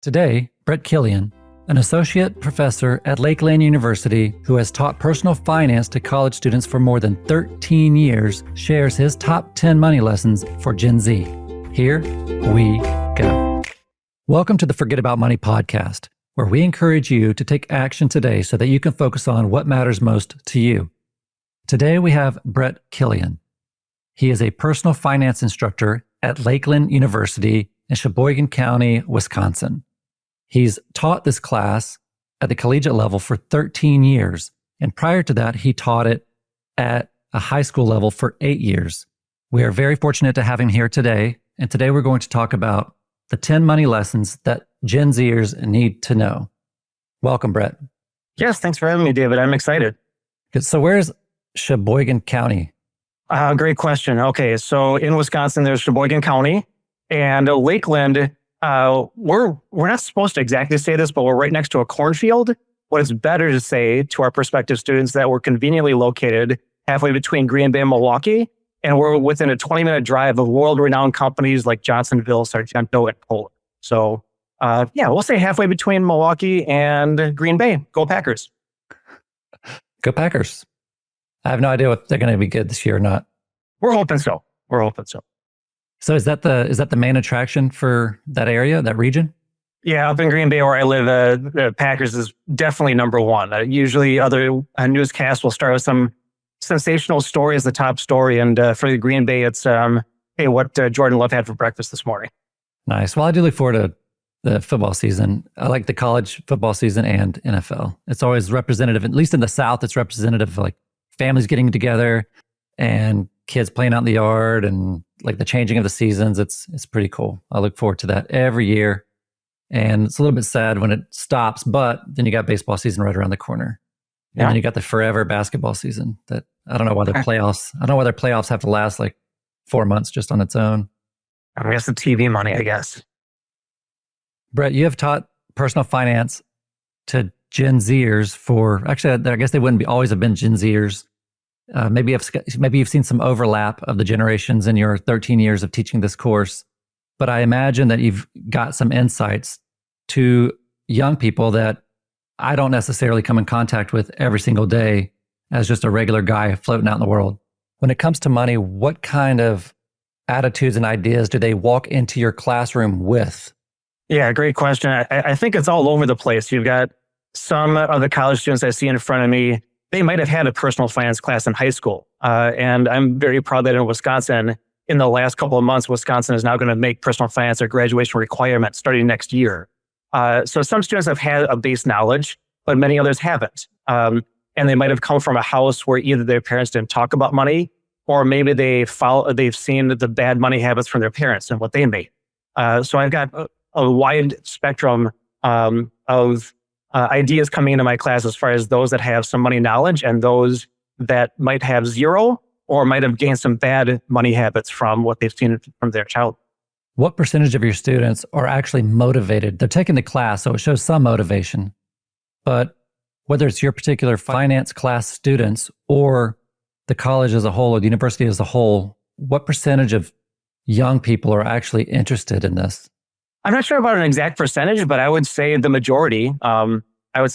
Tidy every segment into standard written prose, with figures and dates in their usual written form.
Today, Brett Killian, an associate professor at Lakeland University who has taught personal finance to college students for more than 13 years, shares his top 10 money lessons for Gen Z. Here we go. Welcome to the Forget About Money podcast, where we encourage you to take action today so that you can focus on what matters most to you. Today, we have Brett Killian. He is a personal finance instructor at Lakeland University in Sheboygan County, Wisconsin. He's taught this class at the collegiate level for 13 years, and prior to that, he taught it at a high school level for 8 years. We are very fortunate to have him here today, and today we're going to talk about the 10 money lessons that Gen Zers need to know. Welcome, Brett. Yes, thanks for having me, David. I'm excited. So where's Sheboygan County? Great question. Okay, so in Wisconsin, there's Sheboygan County, and Lakeland. We're not supposed to exactly say this, but we're right next to a cornfield. What it's better to say to our prospective students that we're conveniently located halfway between Green Bay and Milwaukee, and we're within a 20-minute drive of world-renowned companies like Johnsonville, Sargento, and Kohler. So, we'll say halfway between Milwaukee and Green Bay. Go Packers. Go Packers. I have no idea if they're going to be good this year or not. We're hoping so. So is that the main attraction for that area, that region? Yeah, up in Green Bay where I live, the Packers is definitely number one. Usually other newscasts will start with some sensational story as the top story. And for the Green Bay, it's, hey, what Jordan Love had for breakfast this morning. Nice. Well, I do look forward to the football season. I like the college football season and NFL. It's always representative, at least in the South, it's representative of like families getting together and kids playing out in the yard and like the changing of the seasons. It's pretty cool. I look forward to that every year. And it's a little bit sad when it stops, but then you got baseball season right around the corner. And then you got the forever basketball season that I don't know why their playoffs have to last like 4 months just on its own. I mean, it's the TV money, I guess. Brett, you have taught personal finance to Gen Zers for, actually, I guess they wouldn't always have been Gen Zers. Maybe you've seen some overlap of the generations in your 13 years of teaching this course, but I imagine that you've got some insights to young people that I don't necessarily come in contact with every single day as just a regular guy floating out in the world. When it comes to money, what kind of attitudes and ideas do they walk into your classroom with? Yeah, great question. I think it's all over the place. You've got some of the college students I see in front of me. They might have had a personal finance class in high school. And I'm very proud that in Wisconsin, in the last couple of months, Wisconsin is now going to make personal finance a graduation requirement starting next year. So some students have had a base knowledge, but many others haven't. And they might have come from a house where either their parents didn't talk about money, or maybe they've seen the bad money habits from their parents and what they made. So I've got a wide spectrum of ideas coming into my class as far as those that have some money knowledge and those that might have zero or might have gained some bad money habits from what they've seen from their childhood. What percentage of your students are actually motivated? They're taking the class, so it shows some motivation. But whether it's your particular finance class students or the college as a whole or the university as a whole, what percentage of young people are actually interested in this? I'm not sure about an exact percentage, but I would say the majority. I would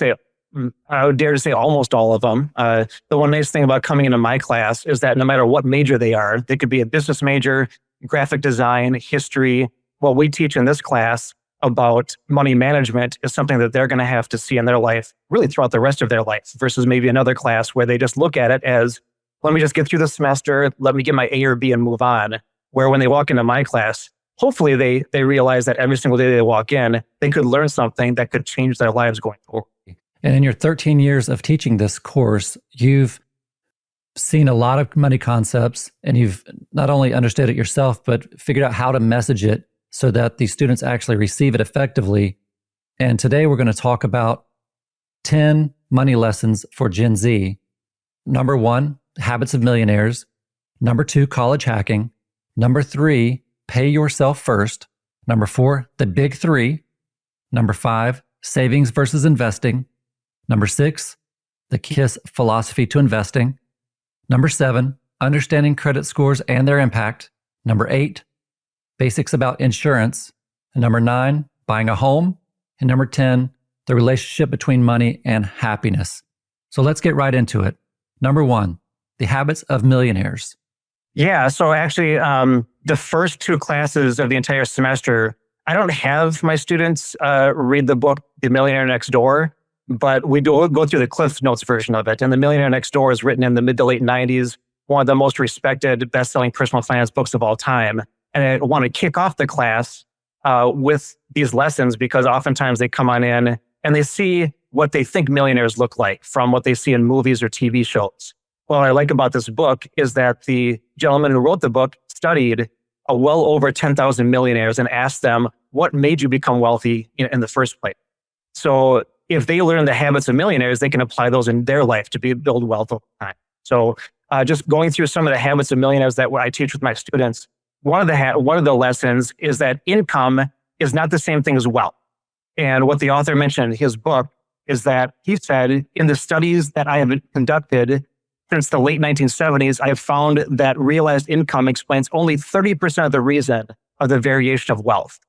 dare to say almost all of them. The one nice thing about coming into my class is that no matter what major they are, they could be a business major, graphic design, history. What we teach in this class about money management is something that they're going to have to see in their life really throughout the rest of their life versus maybe another class where they just look at it as, let me just get through the semester, let me get my A or B and move on. Where when they walk into my class, hopefully they realize that every single day they walk in, they could learn something that could change their lives going forward. And in your 13 years of teaching this course, you've seen a lot of money concepts and you've not only understood it yourself, but figured out how to message it so that the students actually receive it effectively. And today we're going to talk about 10 money lessons for Gen Z. Number 1, habits of millionaires. Number 2, college hacking. Number 3, pay yourself first. Number 4, the big 3. Number 5, savings versus investing. Number 6, the KISS philosophy to investing. Number 7, understanding credit scores and their impact. Number 8, basics about insurance. And number 9, buying a home. And number 10, the relationship between money and happiness. So let's get right into it. Number 1, the habits of millionaires. Yeah. So actually, the first 2 classes of the entire semester, I don't have my students read the book, The Millionaire Next Door, but we do go through the Cliff Notes version of it. And The Millionaire Next Door is written in the mid to late 90s, one of the most respected best-selling personal finance books of all time. And I want to kick off the class with these lessons because oftentimes they come on in and they see what they think millionaires look like from what they see in movies or TV shows. What I like about this book is that the gentleman who wrote the book studied well over 10,000 millionaires and asked them, what made you become wealthy in the first place? So if they learn the habits of millionaires, they can apply those in their life to build wealth over time. So just going through some of the habits of millionaires that I teach with my students, one of the lessons is that income is not the same thing as wealth. And what the author mentioned in his book is that he said, in the studies that I have conducted since the late 1970s, I have found that realized income explains only 30% of the reason of the variation of wealth.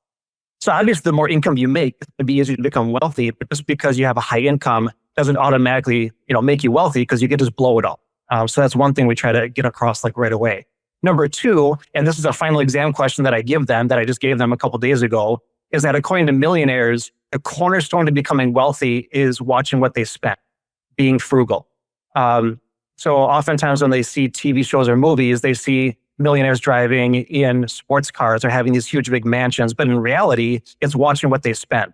So obviously, the more income you make, it'd be easier to become wealthy, but just because you have a high income doesn't automatically, make you wealthy because you can just blow it all. So that's one thing we try to get across right away. Number 2, and this is a final exam question that I give them, that I just gave them a couple of days ago, is that according to millionaires, the cornerstone to becoming wealthy is watching what they spend, being frugal. So oftentimes when they see TV shows or movies, they see millionaires driving in sports cars or having these huge big mansions, but in reality, it's watching what they spend.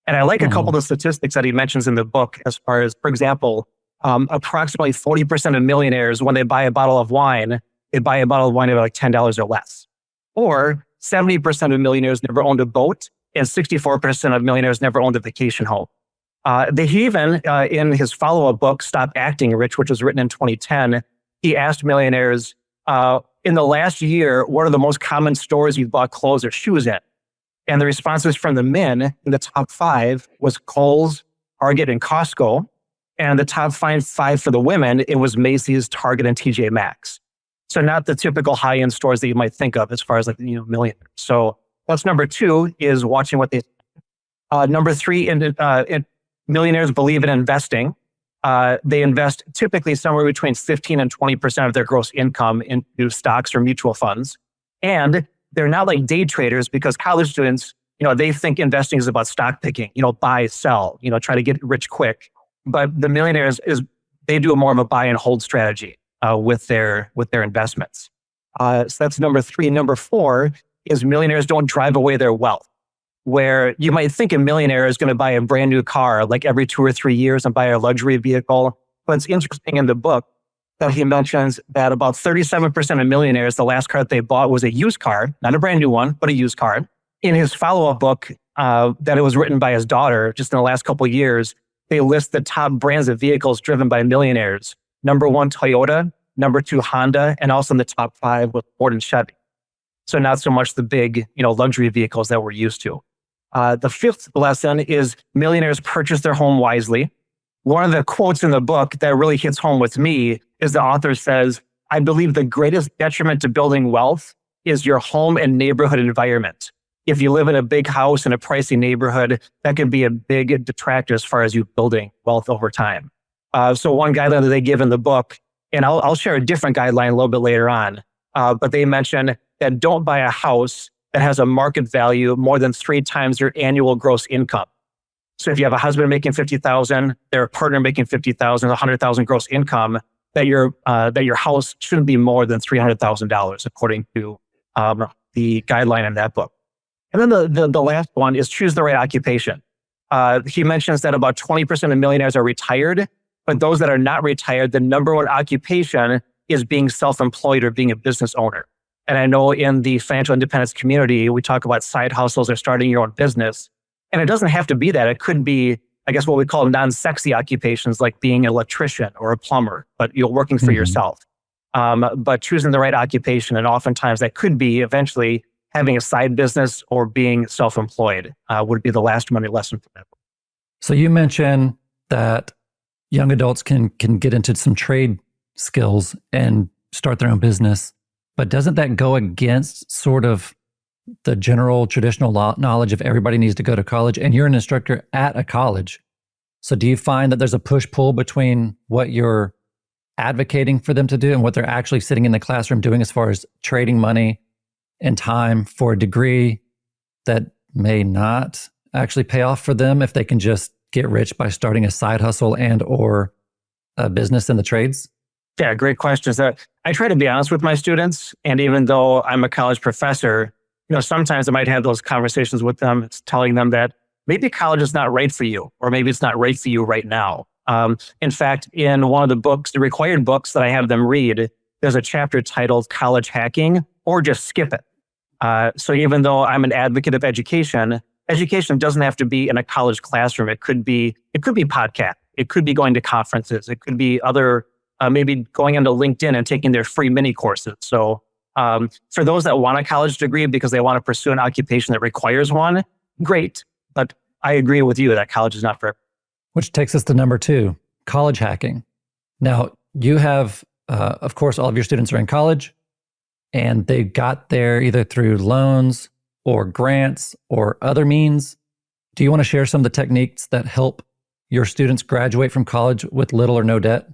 And I like a couple of the statistics that he mentions in the book as far as, for example, approximately 40% of millionaires, when they buy a bottle of wine, they buy a bottle of wine at like $10 or less. Or 70% of millionaires never owned a boat, and 64% of millionaires never owned a vacation home. He even, in his follow-up book, Stop Acting Rich, which was written in 2010, he asked millionaires, in the last year, what are the most common stores you've bought clothes or shoes in? And the responses from the men in the top 5 was Kohl's, Target, and Costco. And the top 5 for the women, it was Macy's, Target, and TJ Maxx. So not the typical high-end stores that you might think of as far as millionaires. So that's number 2, is watching what they. Number 3, millionaires believe in investing. They invest typically somewhere between 15 and 20% of their gross income into stocks or mutual funds. And they're not like day traders because college students, they think investing is about stock picking, buy, sell, try to get rich quick. But the millionaires they do more of a buy and hold strategy with their investments. So that's number 3. Number 4 is millionaires don't drive away their wealth. Where you might think a millionaire is going to buy a brand new car like every 2 or 3 years and buy a luxury vehicle. But it's interesting in the book that he mentions that about 37% of millionaires, the last car that they bought was a used car, not a brand new one, but a used car. In his follow-up book that it was written by his daughter just in the last couple of years, they list the top brands of vehicles driven by millionaires. Number 1, Toyota. Number 2, Honda. And also in the top 5 with Ford and Chevy. So not so much the big, luxury vehicles that we're used to. The 5th lesson is millionaires purchase their home wisely. One of the quotes in the book that really hits home with me is the author says, I believe the greatest detriment to building wealth is your home and neighborhood environment. If you live in a big house in a pricey neighborhood, that could be a big detractor as far as you building wealth over time. So one guideline that they give in the book, and I'll share a different guideline a little bit later on, but they mention that don't buy a house that has a market value more than 3 times your annual gross income. So if you have a husband making $50,000, their partner making $50,000, $100,000 gross income, that your house shouldn't be more than $300,000 according to the guideline in that book. And then the last one is choose the right occupation. He mentions that about 20% of millionaires are retired, but those that are not retired, the number 1 occupation is being self-employed or being a business owner. And I know in the financial independence community, we talk about side hustles or starting your own business. And it doesn't have to be that. It could be, I guess, what we call non-sexy occupations like being an electrician or a plumber, but you're working for yourself. But choosing the right occupation, and oftentimes that could be eventually having a side business or being self-employed would be the last money lesson for that. So you mentioned that young adults can get into some trade skills and start their own business. But doesn't that go against sort of the general traditional knowledge of everybody needs to go to college, and you're an instructor at a college. So do you find that there's a push-pull between what you're advocating for them to do and what they're actually sitting in the classroom doing as far as trading money and time for a degree that may not actually pay off for them if they can just get rich by starting a side hustle and or a business in the trades? Yeah, great questions. I try to be honest with my students. And even though I'm a college professor, sometimes I might have those conversations with them. It's telling them that maybe college is not right for you, or maybe it's not right for you right now. In fact, in one of the books, the required books that I have them read, there's a chapter titled College Hacking, or Just Skip It. So even though I'm an advocate of education doesn't have to be in a college classroom. It could be podcast. It could be going to conferences. It could be other, maybe going into LinkedIn and taking their free mini courses. So for those that want a college degree because they want to pursue an occupation that requires one, great. But I agree with you that college is not for everyone. Which takes us to number 2, college hacking. Now, you have, of course, all of your students are in college, and they got there either through loans or grants or other means. Do you want to share some of the techniques that help your students graduate from college with little or no debt?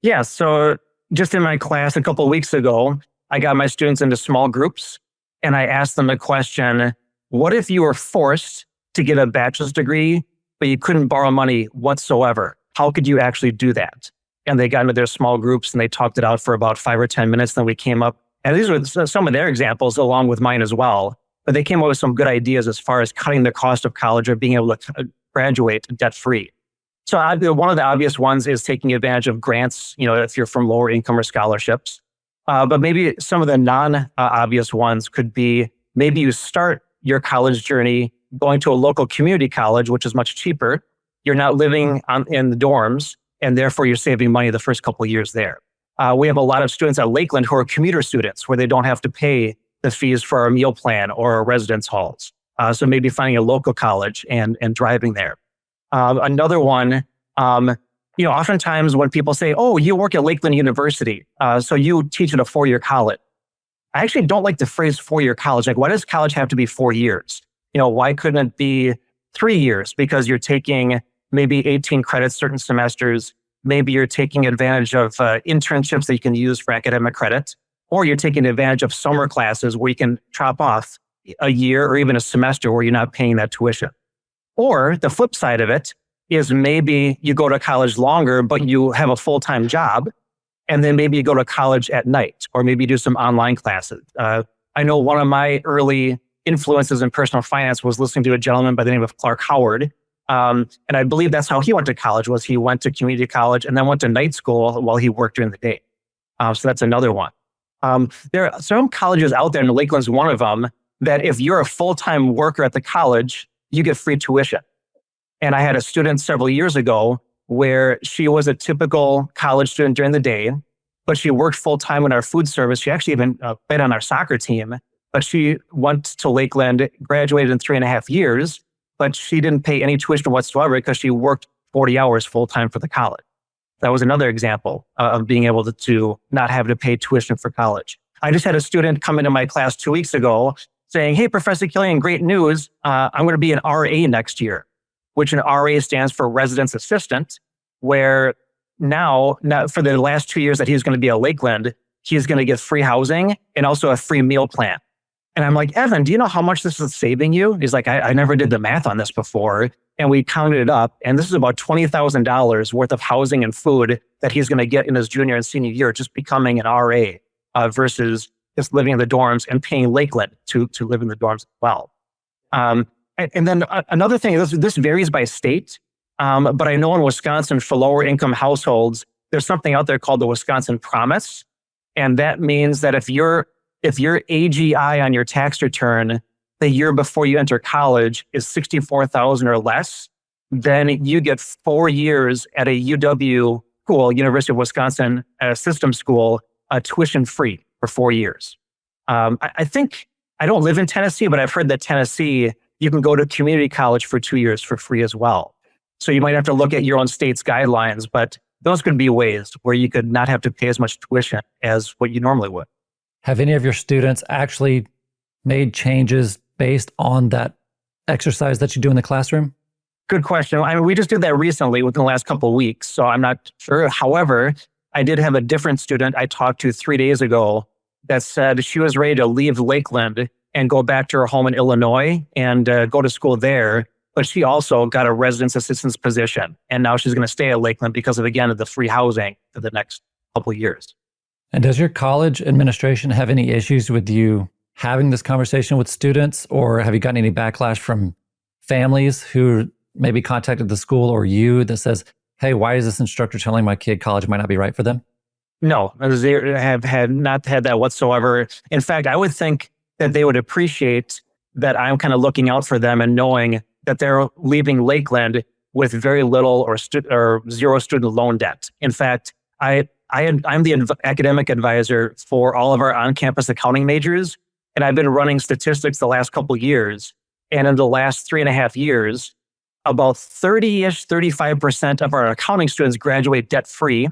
Yeah, so just in my class a couple of weeks ago, I got my students into small groups, and I asked them a question: what if you were forced to get a bachelor's degree, but you couldn't borrow money whatsoever? How could you actually do that? And they got into their small groups and they talked it out for about 5 or 10 minutes. Then we came up, and these were some of their examples along with mine as well. But they came up with some good ideas as far as cutting the cost of college or being able to graduate debt-free. So one of the obvious ones is taking advantage of grants, if you're from lower income, or scholarships. But maybe some of the non-obvious ones could be, maybe you start your college journey going to a local community college, which is much cheaper. You're not living in the dorms, and therefore you're saving money the first couple of years there. We have a lot of students at Lakeland who are commuter students, where they don't have to pay the fees for our meal plan or our residence halls. So maybe finding a local college and driving there. Another one, oftentimes when people say, oh, you work at Lakeland University, so you teach at a 4-year college. I actually don't like the phrase 4-year college. Like, why does college have to be 4 years? Why couldn't it be 3 years? Because you're taking maybe 18 credits certain semesters. Maybe you're taking advantage of internships that you can use for academic credit, or you're taking advantage of summer classes where you can chop off a year or even a semester where you're not paying that tuition. Or the flip side of it is, maybe you go to college longer, but you have a full-time job, and then maybe you go to college at night, or maybe you do some online classes. I know one of my early influences in personal finance was listening to a gentleman by the name of Clark Howard. And I believe that's how he went to college, was he went to community college and then went to night school while he worked during the day. So that's another one. There are some colleges out there, and Lakeland's one of them, that if you're a full-time worker at the college, you get free tuition. And I had a student several years ago where she was a typical college student during the day, but she worked full-time in our food service. She actually even played on our soccer team, but she went to Lakeland, graduated in 3.5 years, but she didn't pay any tuition whatsoever because she worked 40 hours full-time for the college. That was another example of being able to not have to pay tuition for college. I just had a student come into my class 2 weeks ago saying, hey, Professor Killian, great news. I'm going to be an RA next year, which an RA stands for residence assistant, where now for the last 2 years that he's going to be at Lakeland, he's going to get free housing and also a free meal plan. And I'm like, Evan, do you know how much this is saving you? He's like, I never did the math on this before. And we counted it up. And this is about $20,000 worth of housing and food that he's going to get in his junior and senior year, just becoming an RA versus just living in the dorms and paying Lakeland to live in the dorms as well. And then another thing, this varies by state. But I know in Wisconsin, for lower income households, there's something out there called the Wisconsin Promise. And that means that if your AGI on your tax return the year before you enter college is $64,000 or less, then you get 4 years at a UW school, University of Wisconsin system school, tuition free for 4 years. I think, I don't live in Tennessee, but I've heard that Tennessee, you can go to community college for 2 years for free as well. So you might have to look at your own state's guidelines, but those could be ways where you could not have to pay as much tuition as what you normally would. Have any of your students actually made changes based on that exercise that you do in the classroom? Good question. I mean, we just did that recently within the last couple of weeks, so I'm not sure. However, I did have a different student I talked to 3 days ago that said she was ready to leave Lakeland and go back to her home in Illinois and go to school there. But she also got a residence assistance position. And now she's going to stay at Lakeland because of, again, the free housing for the next couple of years. And does your college administration have any issues with you having this conversation with students, or have you gotten any backlash from families who maybe contacted the school or you that says, hey, why is this instructor telling my kid college might not be right for them? No, I have not had that whatsoever. In fact, I would think that they would appreciate that I'm kind of looking out for them and knowing that they're leaving Lakeland with very little or zero student loan debt. In fact, I'm the academic advisor for all of our on-campus accounting majors, and I've been running statistics the last couple of years. And in the last 3.5 years, about 30-ish, 35% of our accounting students graduate debt-free.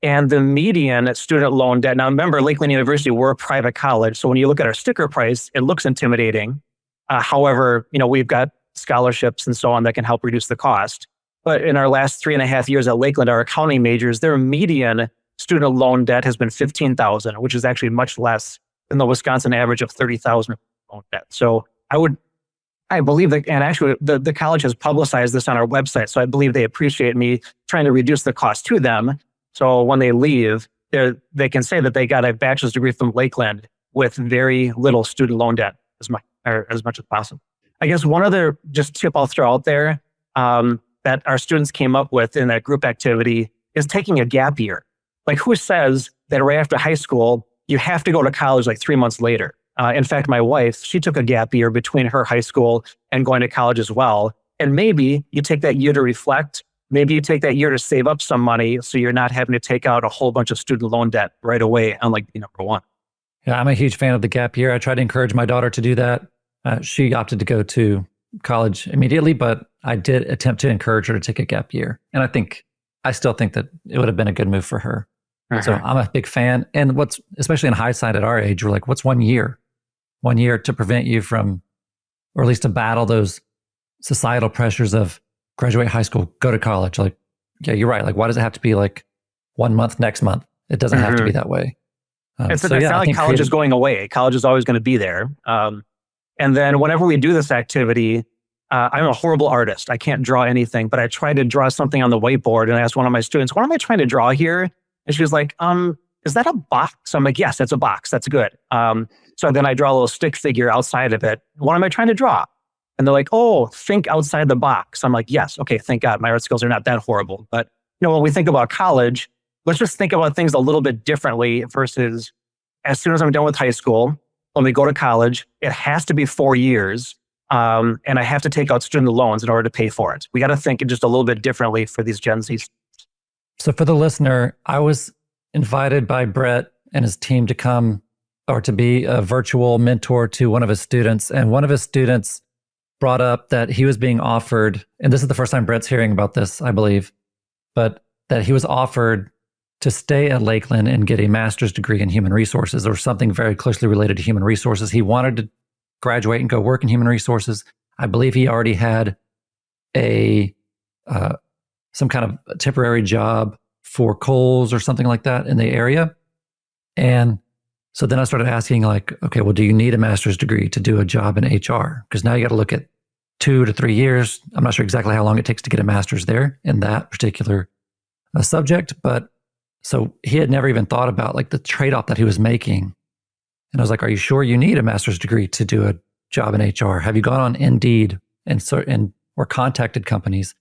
And the median student loan debt, now remember, Lakeland University, we're a private college. So when you look at our sticker price, it looks intimidating. However, we've got scholarships and so on that can help reduce the cost. But in our last 3.5 years at Lakeland, our accounting majors, their median student loan debt has been $15,000, which is actually much less than the Wisconsin average of $30,000 loan debt. So I believe that, and actually the college has publicized this on our website. So I believe they appreciate me trying to reduce the cost to them. So when they leave, they can say that they got a bachelor's degree from Lakeland with very little student loan debt as much as possible. I guess one other just tip I'll throw out there that our students came up with in that group activity is taking a gap year. Like, who says that right after high school, you have to go to college like 3 months later? In fact, my wife, she took a gap year between her high school and going to college as well. And maybe you take that year to reflect. Maybe you take that year to save up some money so you're not having to take out a whole bunch of student loan debt right away, unlike number one. Yeah, I'm a huge fan of the gap year. I tried to encourage my daughter to do that. She opted to go to college immediately, but I did attempt to encourage her to take a gap year. And I still think that it would have been a good move for her. Uh-huh. So I'm a big fan. And especially in hindsight at our age, we're like, what's 1 year? 1 year to prevent you from, or at least to battle those societal pressures of graduate high school, go to college. Like, yeah, you're right. Like, why does it have to be like 1 month next month? It doesn't have to be that way. It's not like college is going away. College is always going to be there. And then whenever we do this activity, I'm a horrible artist. I can't draw anything, but I tried to draw something on the whiteboard and I asked one of my students, what am I trying to draw here? And she was like, is that a box? I'm like, yes, that's a box. That's good. So then I draw a little stick figure outside of it. What am I trying to draw? And they're like, oh, think outside the box. I'm like, yes. Okay, thank God. My art skills are not that horrible. But when we think about college, let's just think about things a little bit differently versus as soon as I'm done with high school, when we go to college, it has to be 4 years. And I have to take out student loans in order to pay for it. We got to think just a little bit differently for these Gen Zs. So for the listener, I was invited by Brett and his team to come or to be a virtual mentor to one of his students. And one of his students brought up that he was being offered, and this is the first time Brett's hearing about this, I believe, but that he was offered to stay at Lakeland and get a master's degree in human resources or something very closely related to human resources. He wanted to graduate and go work in human resources. I believe he already had some kind of temporary job for Kohl's or something like that in the area. And so then I started asking like, okay, well, do you need a master's degree to do a job in HR? Because now you got to look at 2 to 3 years. I'm not sure exactly how long it takes to get a master's there in that particular subject. But so he had never even thought about like the trade-off that he was making. And I was like, are you sure you need a master's degree to do a job in HR? Have you gone on Indeed or contacted companies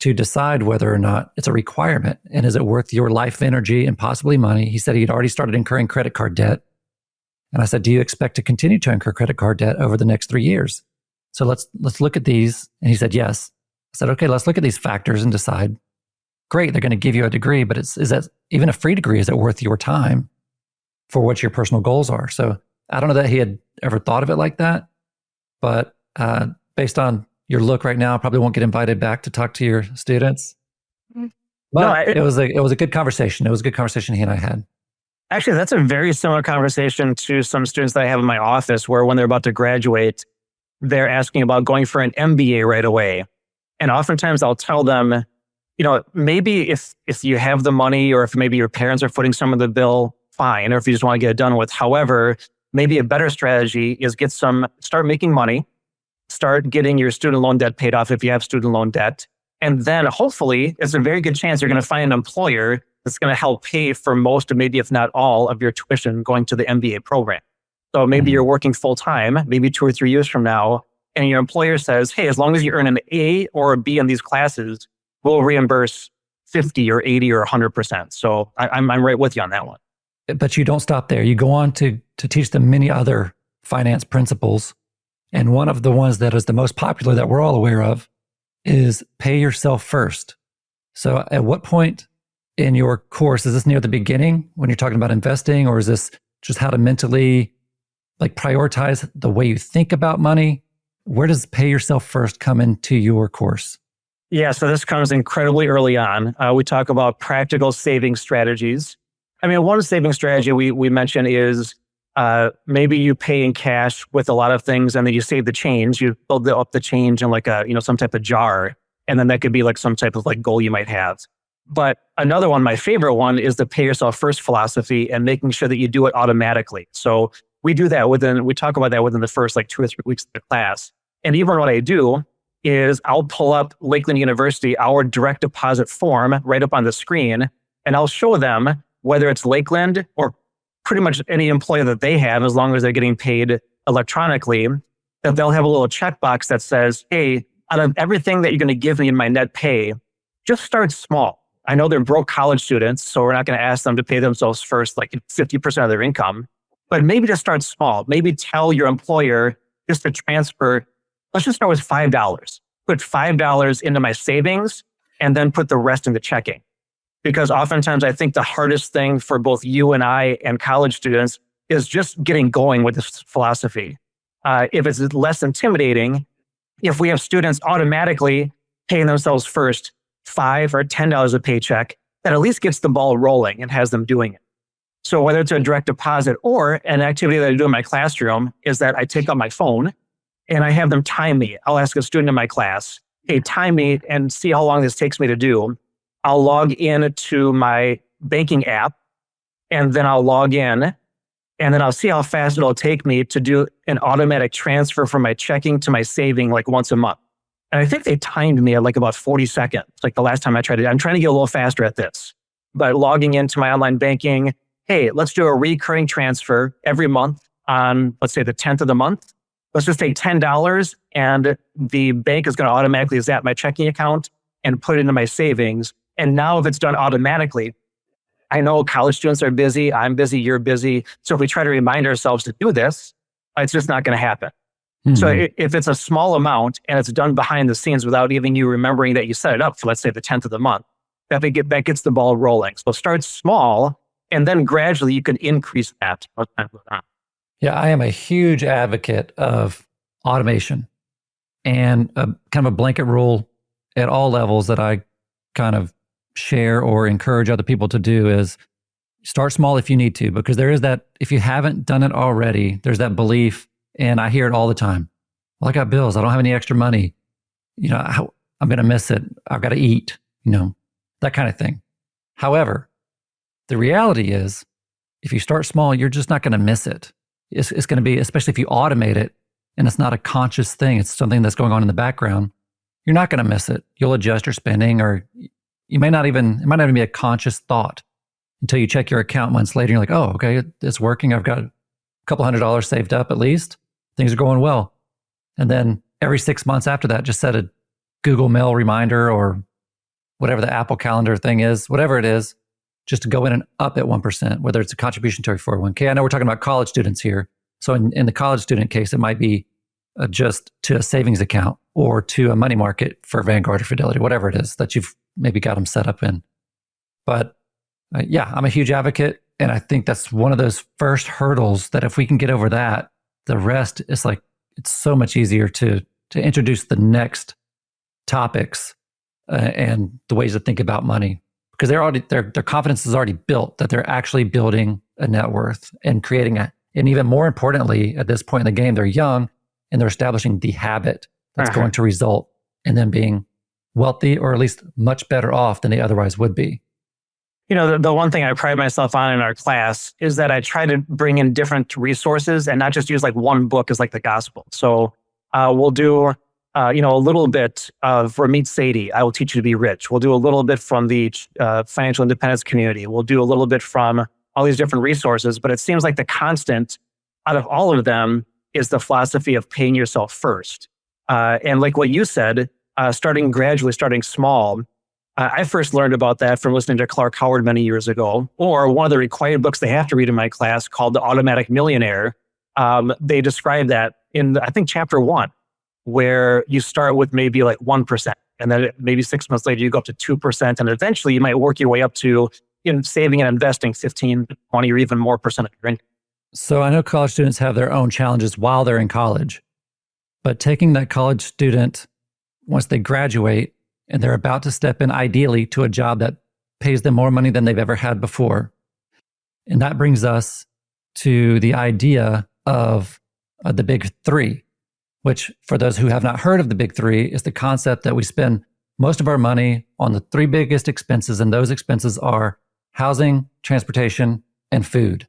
to decide whether or not it's a requirement? And is it worth your life energy and possibly money? He said he'd already started incurring credit card debt. And I said, do you expect to continue to incur credit card debt over the next 3 years? So let's look at these. And he said, yes. I said, okay, let's look at these factors and decide. Great, they're going to give you a degree, but is that even a free degree? Is it worth your time for what your personal goals are? So I don't know that he had ever thought of it like that, but based on your look right now, I probably won't get invited back to talk to your students. But it was a good conversation. It was a good conversation he and I had. Actually, that's a very similar conversation to some students that I have in my office where when they're about to graduate, they're asking about going for an MBA right away. And oftentimes I'll tell them, maybe if you have the money or if maybe your parents are footing some of the bill, fine. Or if you just want to get it done with. However, maybe a better strategy is start making money, start getting your student loan debt paid off if you have student loan debt. And then hopefully it's a very good chance you're going to find an employer that's going to help pay for most or maybe if not all of your tuition going to the MBA program. So maybe you're working full time, maybe 2 or 3 years from now, and your employer says, hey, as long as you earn an A or a B in these classes, we'll reimburse 50 or 80 or 100%. So I'm right with you on that one. But you don't stop there. You go on to teach them many other finance principles. And one of the ones that is the most popular that we're all aware of is pay yourself first. So at what point in your course, is this near the beginning when you're talking about investing, or is this just how to mentally prioritize the way you think about money? Where does pay yourself first come into your course? Yeah, so this comes incredibly early on. We talk about practical saving strategies. I mean, one saving strategy we mentioned is maybe you pay in cash with a lot of things and then you save the change. You build up the change in some type of jar. And then that could be some type of goal you might have. But another one, my favorite one, is the pay yourself first philosophy and making sure that you do it automatically. So we do that we talk about that within the first 2 or 3 weeks of the class. And even what I do is I'll pull up Lakeland University, our direct deposit form right up on the screen, and I'll show them whether it's Lakeland or pretty much any employer that they have, as long as they're getting paid electronically, that they'll have a little checkbox that says, hey, out of everything that you're going to give me in my net pay, just start small. I know they're broke college students, so we're not going to ask them to pay themselves first 50% of their income, but maybe just start small. Maybe tell your employer just to transfer, let's just start with $5. Put $5 into my savings and then put the rest into checking. Because oftentimes I think the hardest thing for both you and I and college students is just getting going with this philosophy. If it's less intimidating, if we have students automatically paying themselves first $5 or $10 a paycheck, that at least gets the ball rolling and has them doing it. So whether it's a direct deposit or an activity that I do in my classroom is that I take out my phone and I have them time me. I'll ask a student in my class, hey, time me and see how long this takes me to do. I'll log in to my banking app and then I'll log in and then I'll see how fast it'll take me to do an automatic transfer from my checking to my saving once a month. And I think they timed me at about 40 seconds, the last time I tried it. I'm trying to get a little faster at this. But logging into my online banking, hey, let's do a recurring transfer every month on, let's say, the 10th of the month. Let's just take $10 and the bank is going to automatically zap my checking account and put it into my savings. And now if it's done automatically, I know college students are busy, I'm busy, you're busy. So if we try to remind ourselves to do this, it's just not going to happen. Mm-hmm. So if it's a small amount and it's done behind the scenes without even you remembering that you set it up for, let's say, the 10th of the month, that gets the ball rolling. So start small and then gradually you can increase that. Yeah, I am a huge advocate of automation and kind of a blanket rule at all levels that I kind of share or encourage other people to do is start small if you need to, because there is that, if you haven't done it already, there's that belief, and I hear it all the time. Well, I got bills. I don't have any extra money. I'm going to miss it. I've got to eat, that kind of thing. However, the reality is if you start small, you're just not going to miss it. It's going to be, especially if you automate it and it's not a conscious thing, it's something that's going on in the background, you're not going to miss it. You'll adjust your spending, or it might not even be a conscious thought until you check your account months later. You're like, oh, okay, it's working. I've got a couple $100 saved up at least. Things are going well. And then every 6 months after that, just set a Google Mail reminder or whatever the Apple Calendar thing is, whatever it is, just to go in and up at 1%, whether it's a contribution to your 401k. I know we're talking about college students here. So in the college student case, it might be just to a savings account or to a money market for Vanguard or Fidelity, whatever it is that you've maybe got them set up in. But yeah, I'm a huge advocate. And I think that's one of those first hurdles that if we can get over that, the rest is it's so much easier to introduce the next topics and the ways to think about money, because their confidence is already built that they're actually building a net worth and creating and even more importantly, at this point in the game, they're young and they're establishing the habit that's going to result in them being wealthy or at least much better off than they otherwise would be. The one thing I pride myself on in our class is that I try to bring in different resources and not just use like one book as like the gospel. So we'll do, a little bit of Ramit Sethi, I Will Teach You to Be Rich. We'll do a little bit from the financial independence community. We'll do a little bit from all these different resources, but it seems like the constant out of all of them is the philosophy of paying yourself first. And like what you said, starting gradually, starting small. I first learned about that from listening to Clark Howard many years ago, or one of the required books they have to read in my class called The Automatic Millionaire. They describe that in, I think, chapter 1, where you start with maybe like 1%, and then maybe 6 months later, you go up to 2%, and eventually you might work your way up to saving and investing 15, 20, or even more percent of your income. So I know college students have their own challenges while they're in college, but taking that college student, once they graduate, and they're about to step in ideally to a job that pays them more money than they've ever had before. And that brings us to the idea of the big three, which for those who have not heard of the big three is the concept that we spend most of our money on the three biggest expenses. And those expenses are housing, transportation, and food.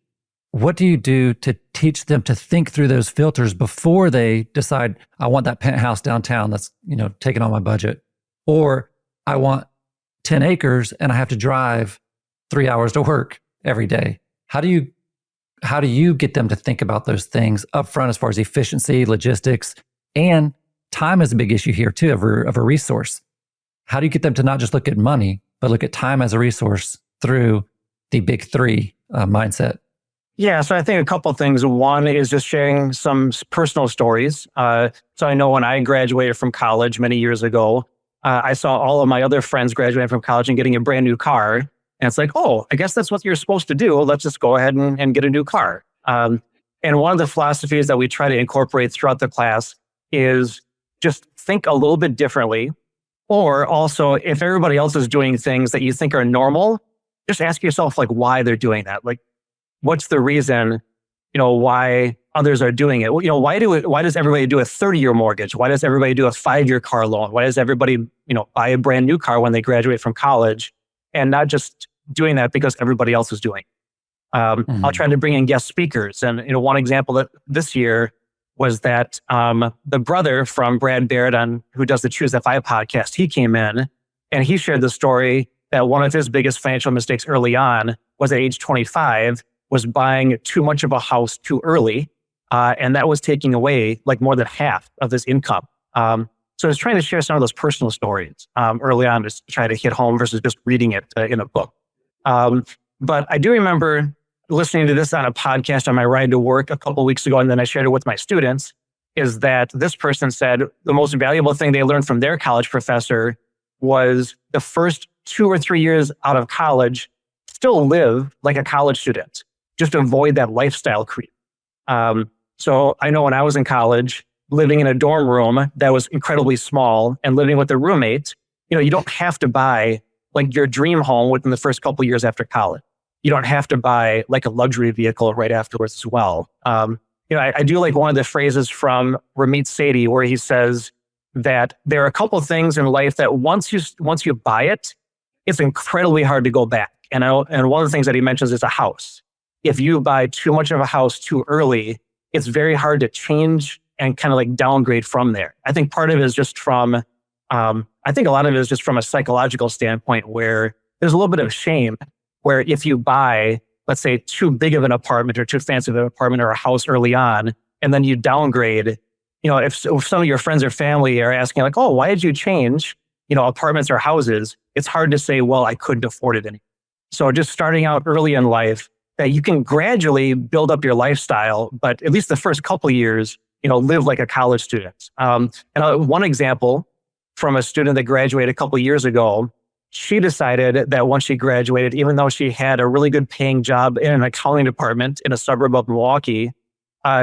What do you do to teach them to think through those filters before they decide, I want that penthouse downtown that's, taking on my budget? Or I want 10 acres and I have to drive 3 hours to work every day. How do you get them to think about those things up front as far as efficiency, logistics, and time is a big issue here too of a resource. How do you get them to not just look at money, but look at time as a resource through the big three mindset? Yeah, so I think a couple of things. One is just sharing some personal stories. So I know when I graduated from college many years ago, I saw all of my other friends graduating from college and getting a brand new car. And it's like, oh, I guess that's what you're supposed to do. Let's just go ahead and get a new car. And one of the philosophies that we try to incorporate throughout the class is just think a little bit differently. Or also, if everybody else is doing things that you think are normal, just ask yourself like why they're doing that. Like, what's the reason, why others are doing it? Why does everybody do a 30-year mortgage? Why does everybody do a 5-year car loan? Why does everybody, buy a brand new car when they graduate from college and not just doing that because everybody else is doing it? I'll try to bring in guest speakers. And, one example that this year was that the brother from Brad Barrett who does the Choose FI podcast, he came in and he shared the story that one of his biggest financial mistakes early on was at age 25, was buying too much of a house too early. And that was taking away like more than half of his income. So I was trying to share some of those personal stories early on to try to hit home versus just reading it in a book. But I do remember listening to this on a podcast on my ride to work a couple of weeks ago, and then I shared it with my students, is that this person said the most valuable thing they learned from their college professor was the first 2 or 3 years out of college, still live like a college student. Just avoid that lifestyle creep. So I know when I was in college, living in a dorm room that was incredibly small and living with a roommate, you don't have to buy like your dream home within the first couple of years after college. You don't have to buy like a luxury vehicle right afterwards as well. I do like one of the phrases from Ramit Sethi where he says that there are a couple of things in life that once you buy it, it's incredibly hard to go back. And one of the things that he mentions is a house. If you buy too much of a house too early, it's very hard to change and kind of like downgrade from there. I think part of it is just from, I think a lot of it is just from a psychological standpoint where there's a little bit of shame where if you buy, let's say, too big of an apartment or too fancy of an apartment or a house early on, and then you downgrade, if some of your friends or family are asking like, oh, why did you change, apartments or houses? It's hard to say, well, I couldn't afford it anymore. So just starting out early in life, that you can gradually build up your lifestyle, but at least the first couple of years, live like a college student. One example from a student that graduated a couple of years ago, she decided that once she graduated, even though she had a really good paying job in an accounting department in a suburb of Milwaukee,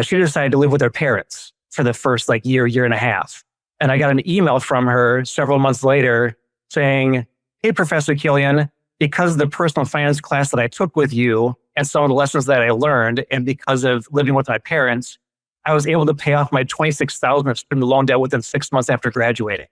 she decided to live with her parents for the first year and a half. And I got an email from her several months later saying, hey, Professor Killian, because the personal finance class that I took with you and some of the lessons that I learned. And because of living with my parents, I was able to pay off my $26,000 of student loan debt within 6 months after graduating.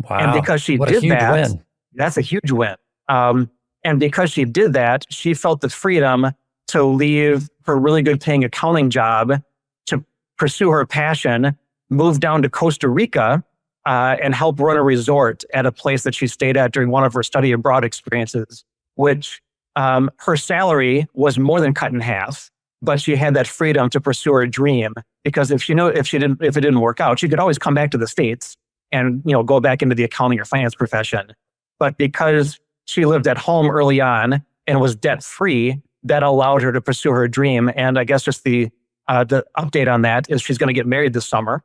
Wow. And because she what did a huge that, win. that's a huge win. And because she did that, she felt the freedom to leave her really good paying accounting job to pursue her passion, move down to Costa Rica, and help run a resort at a place that she stayed at during one of her study abroad experiences, which her salary was more than cut in half, but she had that freedom to pursue her dream. Because if it didn't work out, she could always come back to the States and go back into the accounting or finance profession. But because she lived at home early on and was debt free, that allowed her to pursue her dream. And I guess just the update on that is she's going to get married this summer.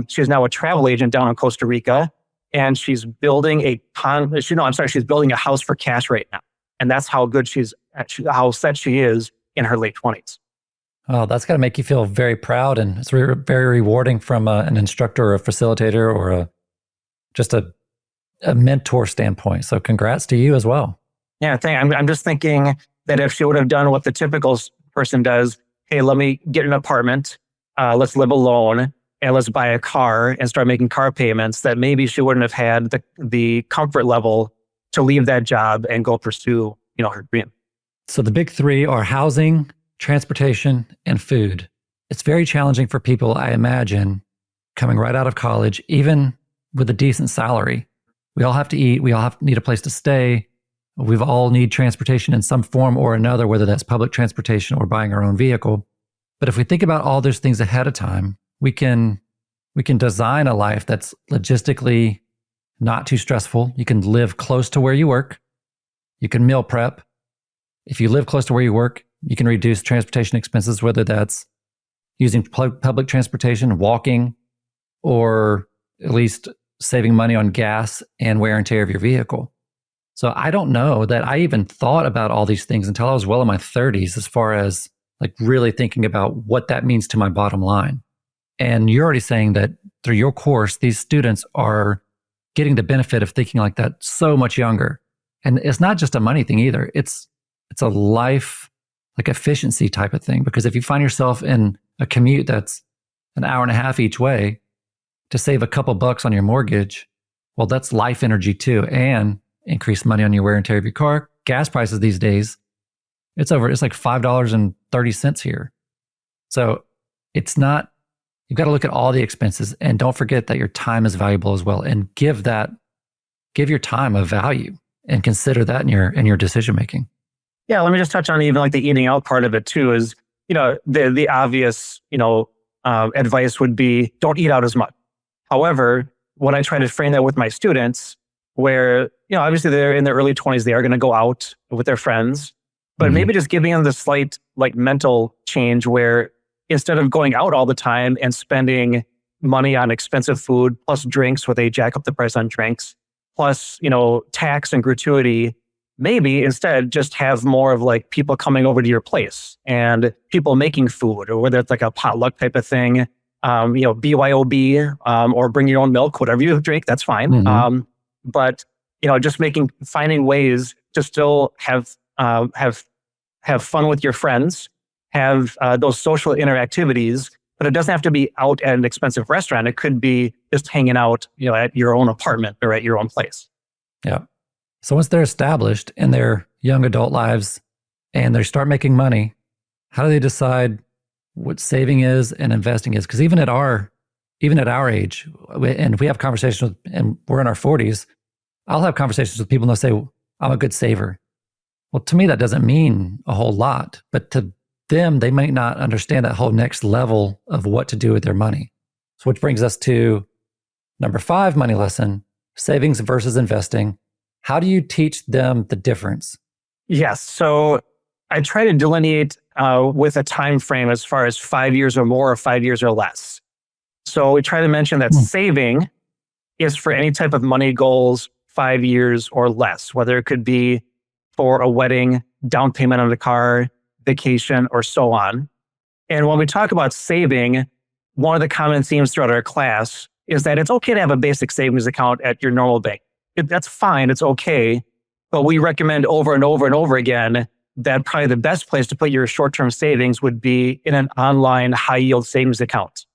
She's now a travel agent down in Costa Rica, and she's building she's building a house for cash right now. And that's how good how set she is in her late 20s. Oh, that's got to make you feel very proud, and it's very rewarding from an instructor or a facilitator or just a mentor standpoint. So congrats to you as well. Yeah, I'm just thinking that if she would have done what the typical person does, hey, let me get an apartment, let's live alone, and let's buy a car and start making car payments, that maybe she wouldn't have had the comfort level to leave that job and go pursue her dream. So the big three are housing, transportation, and food. It's very challenging for people, I imagine, coming right out of college, even with a decent salary. We all have to eat. We all need a place to stay. We've all need transportation in some form or another, whether that's public transportation or buying our own vehicle. But if we think about all those things ahead of time, we can design a life that's logistically not too stressful. You can live close to where you work. You can meal prep. If you live close to where you work, you can reduce transportation expenses, whether that's using public transportation, walking, or at least saving money on gas and wear and tear of your vehicle. So I don't know that I even thought about all these things until I was well in my 30s, as far as like really thinking about what that means to my bottom line. And you're already saying that through your course, these students are getting the benefit of thinking like that so much younger. And it's not just a money thing either. It's a life, like efficiency type of thing. Because if you find yourself in a commute that's an hour and a half each way to save a couple bucks on your mortgage, well, that's life energy too. And increase money on your wear and tear of your car. Gas prices these days, it's like $5.30 here. So you've got to look at all the expenses, and don't forget that your time is valuable as well. And give your time a value and consider that in your decision making. Yeah, let me just touch on even like the eating out part of it too. Is the obvious advice would be don't eat out as much. However, when I try to frame that with my students, where obviously they're in their early 20s, they are going to go out with their friends, but maybe just giving them the slight like mental change where instead of going out all the time and spending money on expensive food plus drinks, where they jack up the price on drinks, plus tax and gratuity, maybe instead just have more of like people coming over to your place and people making food, or whether it's like a potluck type of thing, BYOB, or bring your own milk, whatever you drink, that's fine. But just finding ways to still have fun with your friends, have those social interactivities, but it doesn't have to be out at an expensive restaurant. It could be just hanging out, at your own apartment or at your own place. Yeah. So once they're established in their young adult lives and they start making money, how do they decide what saving is and investing is? Because even at our age, and we have conversations and we're in our 40s, I'll have conversations with people and they'll say, I'm a good saver. Well, to me, that doesn't mean a whole lot, but to them, they might not understand that whole next level of what to do with their money. So which brings us to number 5 money lesson, savings versus investing. How do you teach them the difference? Yes. So I try to delineate with a time frame as far as 5 years or more or 5 years or less. So we try to mention that saving is for any type of money goals 5 years or less, whether it could be for a wedding, down payment on the car, vacation, or so on. And when we talk about saving, one of the common themes throughout our class is that it's okay to have a basic savings account at your normal bank. That's fine, it's okay. But we recommend over and over and over again that probably the best place to put your short-term savings would be in an online high-yield savings account.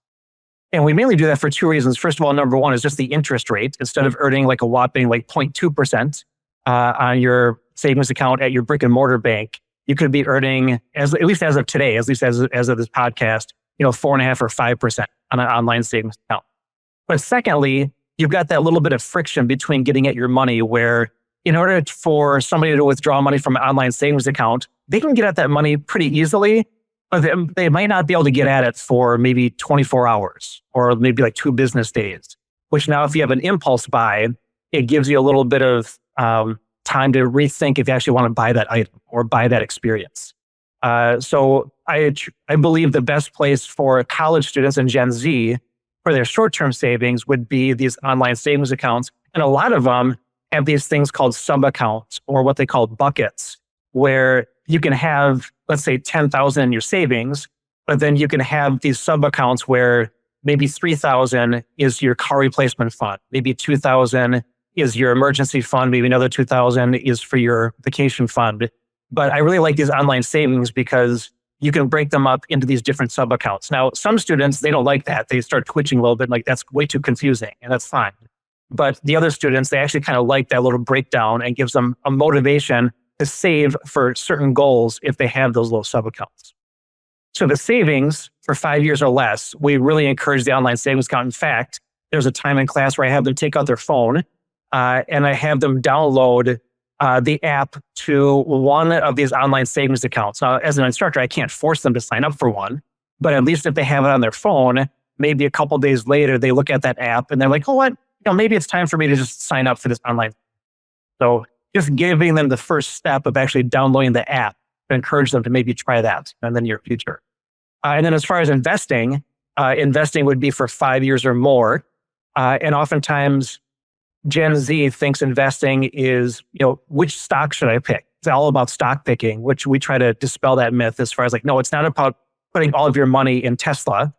And we mainly do that for two reasons. First of all, number one is just the interest rate. Instead of earning like a whopping like 0.2% on your savings account at your brick and mortar bank, you could be earning, at least as of today, at least as of this podcast, 4.5% or 5% on an online savings account. But secondly, you've got that little bit of friction between getting at your money where in order for somebody to withdraw money from an online savings account, they can get at that money pretty easily, but they might not be able to get at it for maybe 24 hours or maybe like 2 business days, which now if you have an impulse buy, it gives you a little bit of time to rethink if you actually want to buy that item or buy that experience. So I believe the best place for college students and Gen Z for their short-term savings would be these online savings accounts. And a lot of them have these things called sub-accounts or what they call buckets, where you can have, let's say, 10,000 in your savings, but then you can have these sub-accounts where maybe 3,000 is your car replacement fund, maybe 2,000 is your emergency fund, maybe another 2,000 is for your vacation fund. But I really like these online savings because you can break them up into these different sub-accounts. Now, some students, they don't like that. They start twitching a little bit, like that's way too confusing, and that's fine. But the other students, they actually kind of like that little breakdown and gives them a motivation to save for certain goals if they have those little sub-accounts. So the savings for 5 years or less, we really encourage the online savings account. In fact, there's a time in class where I have them take out their phone and I have them download the app to one of these online savings accounts. Now, as an instructor, I can't force them to sign up for one, but at least if they have it on their phone, maybe a couple days later, they look at that app and they're like, oh, what? Maybe it's time for me to just sign up for this online. So just giving them the first step of actually downloading the app to encourage them to maybe try that in the near future. And then as far as investing, investing would be for 5 years or more. And oftentimes Gen Z thinks investing is, which stock should I pick? It's all about stock picking, which we try to dispel that myth as far as like, no, it's not about putting all of your money in Tesla.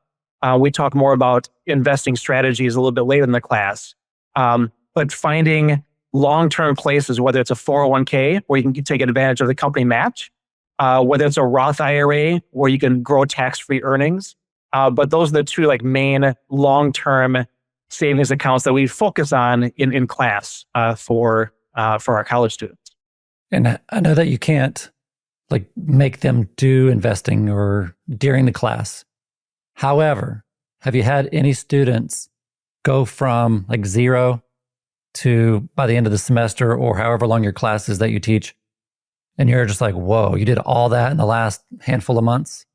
We talk more about investing strategies a little bit later in the class. But finding long-term places, whether it's a 401k where you can take advantage of the company match, whether it's a Roth IRA where you can grow tax-free earnings. But those are the two main long-term savings accounts that we focus on in class for our college students. And I know that you can't make them do investing or during the class. However, have you had any students go from zero to by the end of the semester or however long your class is that you teach, and you're just like, whoa, you did all that in the last handful of months?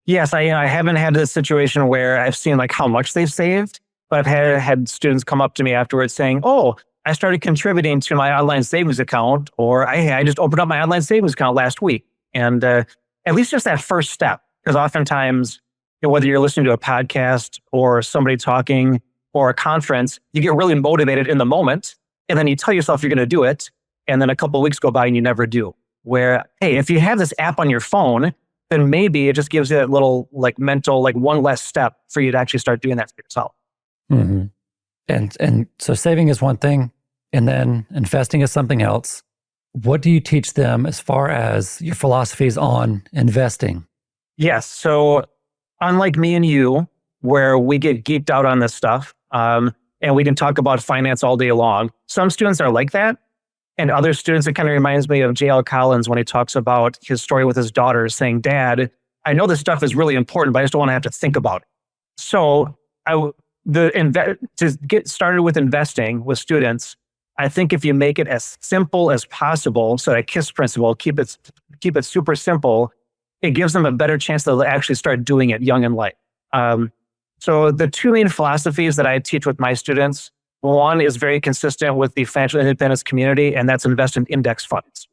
Yes, I haven't had this situation where I've seen how much they've saved, but I've had students come up to me afterwards saying, oh, I started contributing to my online savings account, or I just opened up my online savings account last week. And at least just that first step, because oftentimes, whether you're listening to a podcast or somebody talking or a conference, you get really motivated in the moment, and then you tell yourself you're going to do it, and then a couple of weeks go by and you never do. Where, hey, if you have this app on your phone, then maybe it just gives you that little mental one less step for you to actually start doing that for yourself. Mm-hmm. And so saving is one thing, and then investing is something else. What do you teach them as far as your philosophies on investing? Yes. So unlike me and you, where we get geeked out on this stuff, and we can talk about finance all day long, some students are like that. And other students, it kind of reminds me of J.L. Collins when he talks about his story with his daughter saying, Dad, I know this stuff is really important, but I just don't want to have to think about it. So to get started with investing with students, I think if you make it as simple as possible, so that KISS principle, keep it super simple, it gives them a better chance to actually start doing it young in life. So the two main philosophies that I teach with my students, one is very consistent with the financial independence community, and that's invest in index funds.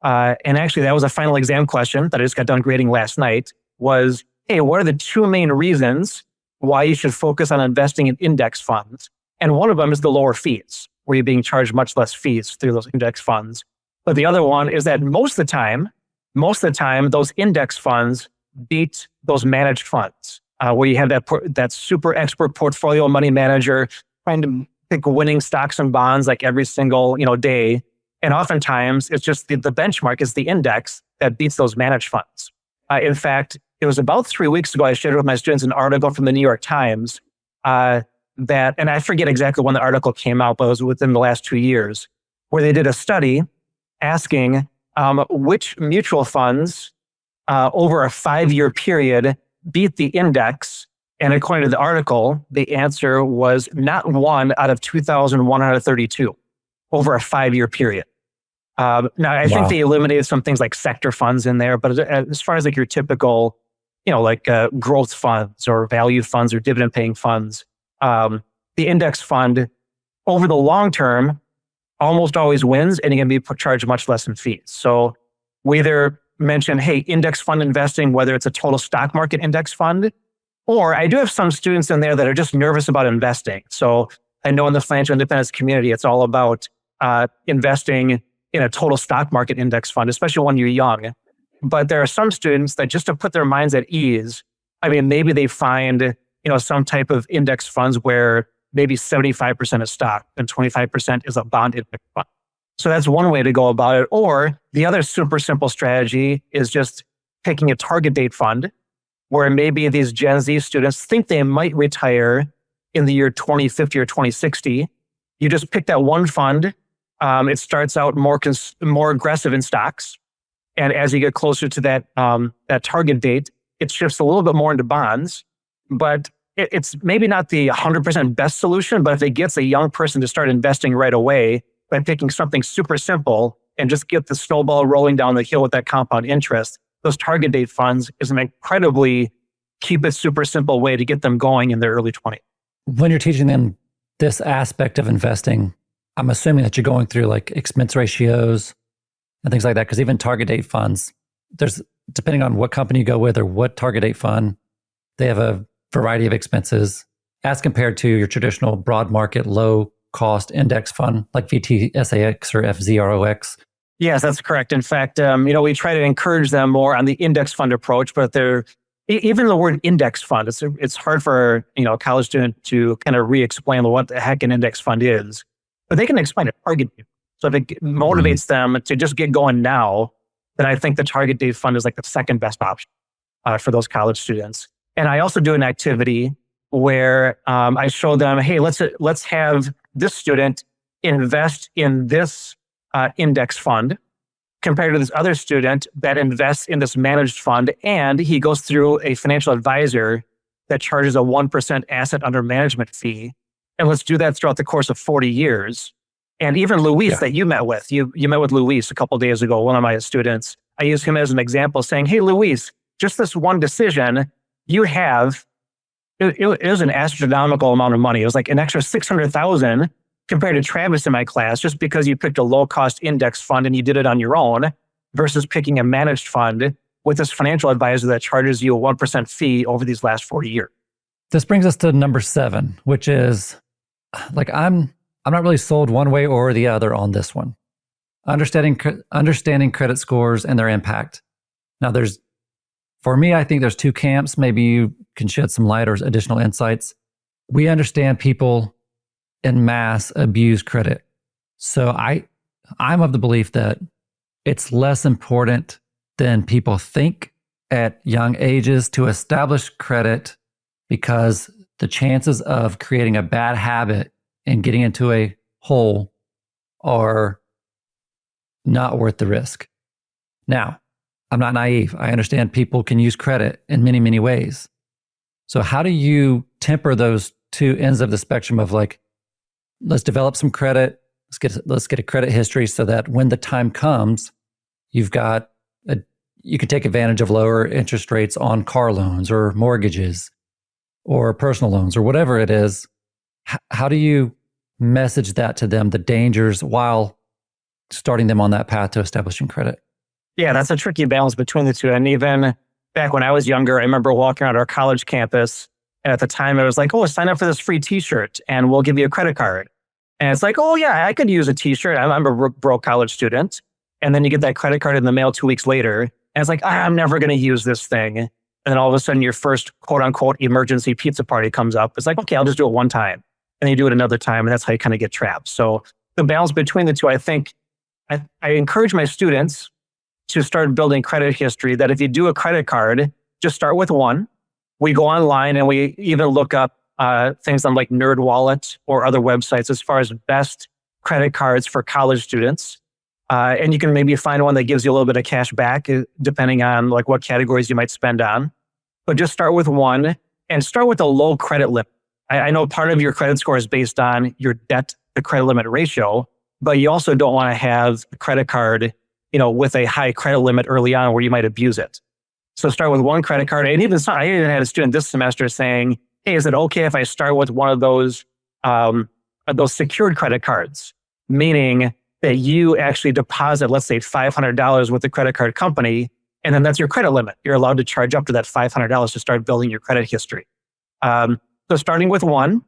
And actually, that was a final exam question that I just got done grading last night was, hey, what are the two main reasons why you should focus on investing in index funds? And one of them is the lower fees, where you're being charged much less fees through those index funds. But the other one is that most of the time, those index funds beat those managed funds, where you have that super expert portfolio money manager trying to pick winning stocks and bonds every single day. And oftentimes it's just the benchmark is the index that beats those managed funds. In fact, it was about 3 weeks ago, I shared with my students an article from the New York Times and I forget exactly when the article came out, but it was within the last 2 years, where they did a study asking which mutual funds over a 5-year period beat the index. And according to the article, the answer was not one out of 2,132 over a 5-year period. Now, I think they eliminated some things like sector funds in there, but as far as like your typical, like growth funds or value funds or dividend paying funds, the index fund over the long term almost always wins, and you can be charged much less in fees. So we either mention, hey, index fund investing, whether it's a total stock market index fund, or I do have some students in there that are just nervous about investing. So I know in the financial independence community, it's all about investing in a total stock market index fund, especially when you're young. But there are some students that just to put their minds at ease, maybe they find, some type of index funds where maybe 75% is stock and 25% is a bond index fund. So that's one way to go about it. Or the other super simple strategy is just picking a target date fund where maybe these Gen Z students think they might retire in the year 2050 or 2060. You just pick that one fund. It starts out more aggressive in stocks. And as you get closer to that target date, it shifts a little bit more into bonds. But it's maybe not the 100% best solution, but if it gets a young person to start investing right away by picking something super simple and just get the snowball rolling down the hill with that compound interest, those target date funds is an incredibly keep it super simple way to get them going in their early 20s. When you're teaching them this aspect of investing, I'm assuming that you're going through like expense ratios and things like that, because even target date funds, there's, depending on what company you go with or what target date fund, they have a variety of expenses as compared to your traditional broad market, low cost index fund like VTSAX or FZROX. Yes, that's correct. In fact, we try to encourage them more on the index fund approach, but even the word index fund, it's hard for a college student to kind of re-explain what the heck an index fund is, but they can explain a target date. So if it motivates them to just get going now, then I think the target date fund is like the second best option for those college students. And I also do an activity where I show them, hey, let's have this student invest in this index fund compared to this other student that invests in this managed fund. And he goes through a financial advisor that charges a 1% asset under management fee. And let's do that throughout the course of 40 years. And even Luis that you met with, you met with Luis a couple of days ago, one of my students. I use him as an example saying, hey, Luis, just this one decision you have, it was an astronomical amount of money. It was like an extra $600,000 compared to Travis in my class, just because you picked a low cost index fund and you did it on your own versus picking a managed fund with this financial advisor that charges you a 1% fee over these last 40 years. This brings us to number 7, which is like, I'm not really sold one way or the other on this one. Understanding credit scores and their impact. Now for me, I think there's 2 camps. Maybe you can shed some light or additional insights. We understand people en masse abuse credit. So I'm of the belief that it's less important than people think at young ages to establish credit, because the chances of creating a bad habit and getting into a hole are not worth the risk. Now, I'm not naive. I understand people can use credit in many, many ways. So how do you temper those 2 ends of the spectrum of like, let's develop some credit, let's get a credit history so that when the time comes, you can take advantage of lower interest rates on car loans or mortgages or personal loans or whatever it is. How do you message that to them, the dangers, while starting them on that path to establishing credit? Yeah, that's a tricky balance between the two. And even back when I was younger, I remember walking around our college campus. And at the time, it was like, oh, sign up for this free t-shirt and we'll give you a credit card. And it's like, oh, yeah, I could use a t-shirt. I'm a broke college student. And then you get that credit card in the mail 2 weeks later. And it's like, I'm never going to use this thing. And then all of a sudden, your first quote unquote emergency pizza party comes up. It's like, okay, I'll just do it one time. And then you do it another time. And that's how you kind of get trapped. So the balance between the two, I think, I encourage my students to start building credit history, that if you do a credit card, just start with one. We go online and we even look up things on like NerdWallet or other websites as far as best credit cards for college students. And you can maybe find one that gives you a little bit of cash back, depending on like what categories you might spend on. But just start with one and start with a low credit limit. I know part of your credit score is based on your debt to credit limit ratio, but you also don't want to have a credit card, with a high credit limit early on where you might abuse it. So start with one credit card. And I even had a student this semester saying, hey, is it okay if I start with one of those secured credit cards? Meaning that you actually deposit, let's say $500 with the credit card company, and then that's your credit limit. You're allowed to charge up to that $500 to start building your credit history. So starting with one,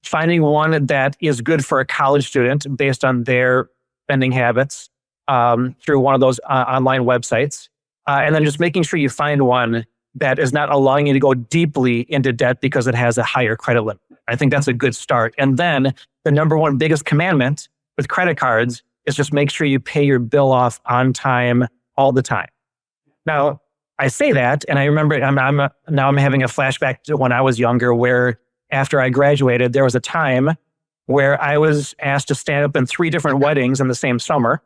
finding one that is good for a college student based on their spending habits through one of those online websites. And then just making sure you find one that is not allowing you to go deeply into debt because it has a higher credit limit. I think that's a good start. And then the number one biggest commandment with credit cards is just make sure you pay your bill off on time all the time. Now, I say that, and I remember I'm having a flashback to when I was younger, where after I graduated, there was a time where I was asked to stand up in 3 different weddings in the same summer.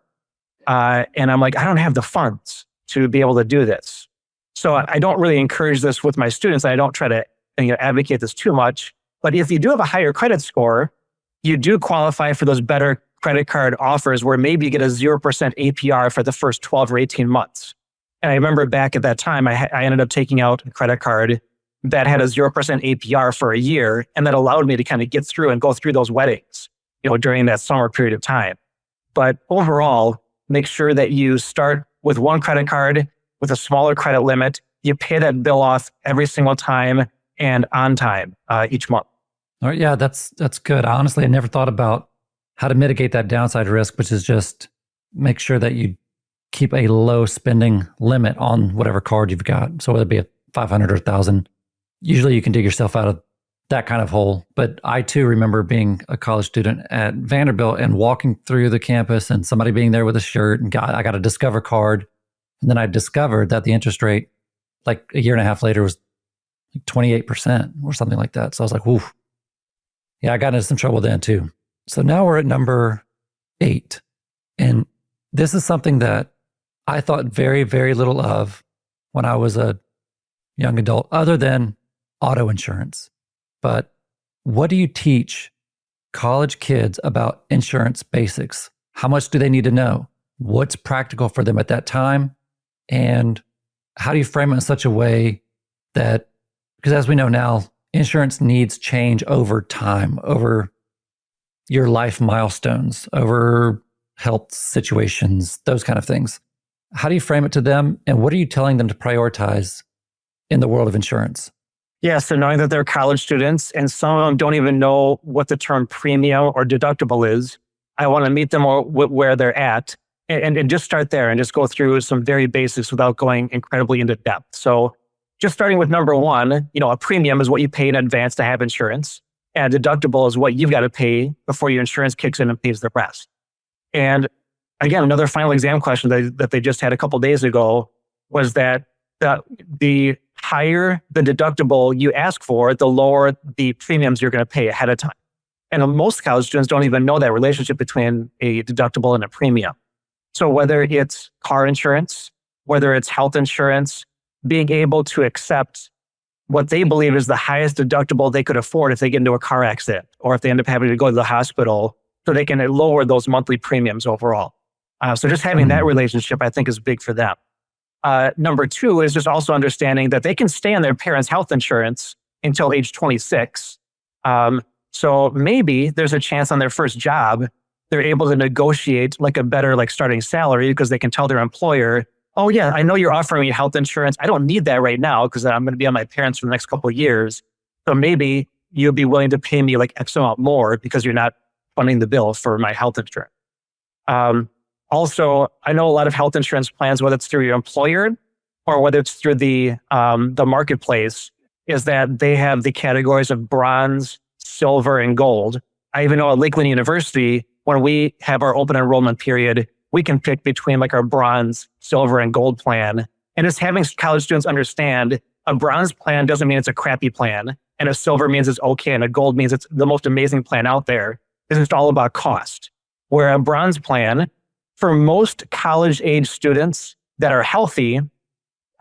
And I'm like, I don't have the funds to be able to do this. So I don't really encourage this with my students. I don't try to advocate this too much. But if you do have a higher credit score, you do qualify for those better credit card offers where maybe you get a 0% APR for the first 12 or 18 months. And I remember back at that time, I ended up taking out a credit card that had a 0% APR for a year. And that allowed me to kind of get through and go through those weddings, during that summer period of time. But overall, make sure that you start with one credit card with a smaller credit limit. You pay that bill off every single time and on time each month. All right, yeah, that's good. Honestly, I never thought about how to mitigate that downside risk, which is just make sure that you keep a low spending limit on whatever card you've got. So whether it be a 500 or 1,000, usually you can dig yourself out of that kind of hole. But I too remember being a college student at Vanderbilt and walking through the campus and somebody being there with a shirt and I got a Discover card. And then I discovered that the interest rate, like a year and a half later, was like 28% or something like that. So I was like, whoo. Yeah, I got into some trouble then too. So now we're at number 8. And this is something that I thought very, very little of when I was a young adult, other than auto insurance. But what do you teach college kids about insurance basics? How much do they need to know? What's practical for them at that time? And how do you frame it in such a way that, because as we know now, insurance needs change over time, over your life milestones, over health situations, those kind of things. How do you frame it to them? And what are you telling them to prioritize in the world of insurance? Yeah, so knowing that they're college students and some of them don't even know what the term premium or deductible is, I want to meet them where they're at and just start there and just go through some very basics without going incredibly into depth. So just starting with number 1, a premium is what you pay in advance to have insurance. And a deductible is what you've got to pay before your insurance kicks in and pays the rest. And again, another final exam question that they just had a couple days ago was that the higher the deductible you ask for, the lower the premiums you're going to pay ahead of time. And most college students don't even know that relationship between a deductible and a premium. So whether it's car insurance, whether it's health insurance, being able to accept what they believe is the highest deductible they could afford if they get into a car accident or if they end up having to go to the hospital, so they can lower those monthly premiums overall. So just having that relationship, I think, is big for them. Number 2 is just also understanding that they can stay on their parents' health insurance until age 26. So maybe there's a chance on their first job, they're able to negotiate like a better starting salary because they can tell their employer, oh yeah, I know you're offering me health insurance. I don't need that right now because I'm going to be on my parents for the next couple of years. So maybe you'll be willing to pay me X amount more because you're not funding the bill for my health insurance. Also, I know a lot of health insurance plans, whether it's through your employer or whether it's through the marketplace, is that they have the categories of bronze, silver, and gold. I even know at Lakeland University, when we have our open enrollment period, we can pick between like our bronze, silver, and gold plan. And just having college students understand a bronze plan doesn't mean it's a crappy plan, and a silver means it's okay, and a gold means it's the most amazing plan out there. It's just all about cost. Where a bronze plan, for most college-age students that are healthy,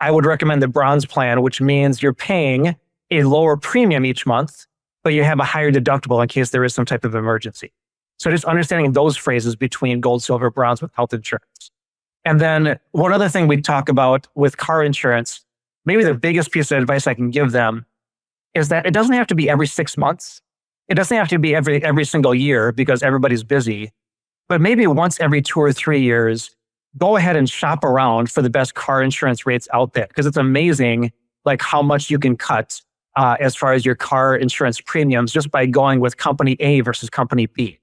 I would recommend the bronze plan, which means you're paying a lower premium each month, but you have a higher deductible in case there is some type of emergency. So just understanding those phrases between gold, silver, bronze with health insurance. And then one other thing we talk about with car insurance, maybe the biggest piece of advice I can give them is that it doesn't have to be every 6 months. It doesn't have to be every single year because everybody's busy, but maybe once every 2 or 3 years, go ahead and shop around for the best car insurance rates out there, because it's amazing like how much you can cut as far as your car insurance premiums just by going with company A versus company B.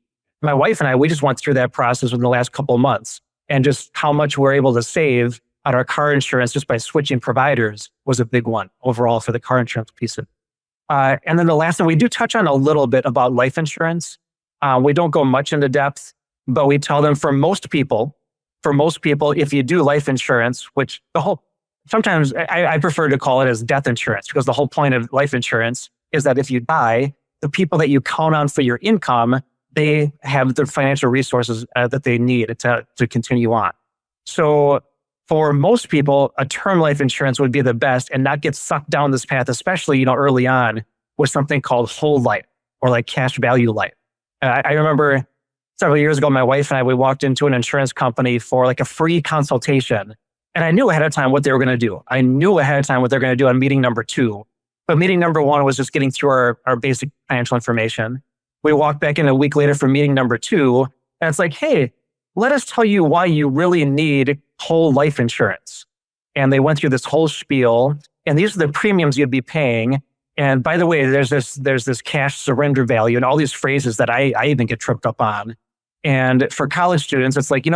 My wife and I, we just went through that process in the last couple of months, and just how much we're able to save on our car insurance just by switching providers was a big one overall for the car insurance piece of it. And then the last thing, we do touch on a little bit about life insurance. We don't go much into depth, but we tell them for most people, if you do life insurance, which sometimes I prefer to call it as death insurance, because the whole point of life insurance is that if you die, the people that you count on for your income, they have the financial resources that they need to continue on. So for most people, a term life insurance would be the best and not get sucked down this path, especially, early on with something called whole life or like cash value life. I remember several years ago, my wife and I, we walked into an insurance company for like a free consultation. And I knew ahead of time what they were going to do. I knew ahead of time what they're going to do on meeting number 2. But meeting number 1 was just getting through our basic financial information. We walked back in a week later for meeting number 2. And it's like, hey, let us tell you why you really need whole life insurance. And they went through this whole spiel. And these are the premiums you'd be paying. And by the way, there's this cash surrender value and all these phrases that I even get tripped up on. And for college students, it's like,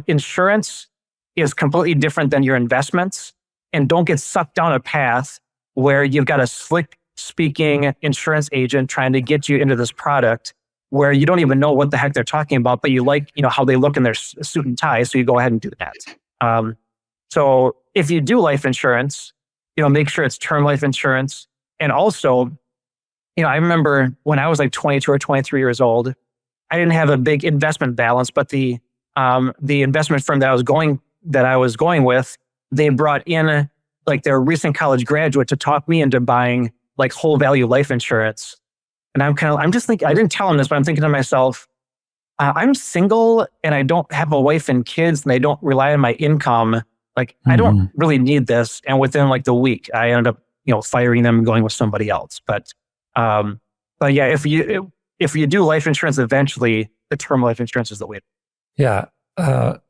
insurance is completely different than your investments, and don't get sucked down a path where you've got a slick speaking insurance agent trying to get you into this product where you don't even know what the heck they're talking about, but you like, how they look in their suit and tie. So you go ahead and do that. So if you do life insurance, make sure it's term life insurance. And also, I remember when I was like 22 or 23 years old, I didn't have a big investment balance, but the investment firm that I was going with, they brought in like their recent college graduate to talk me into buying like whole value life insurance. And I'm just thinking, I didn't tell them this, but I'm thinking to myself, I'm single and I don't have a wife and kids and they don't rely on my income. Like I don't really need this. And within like the week, I ended up, firing them and going with somebody else. But yeah, if you do life insurance, eventually the term life insurance is the way. Yeah.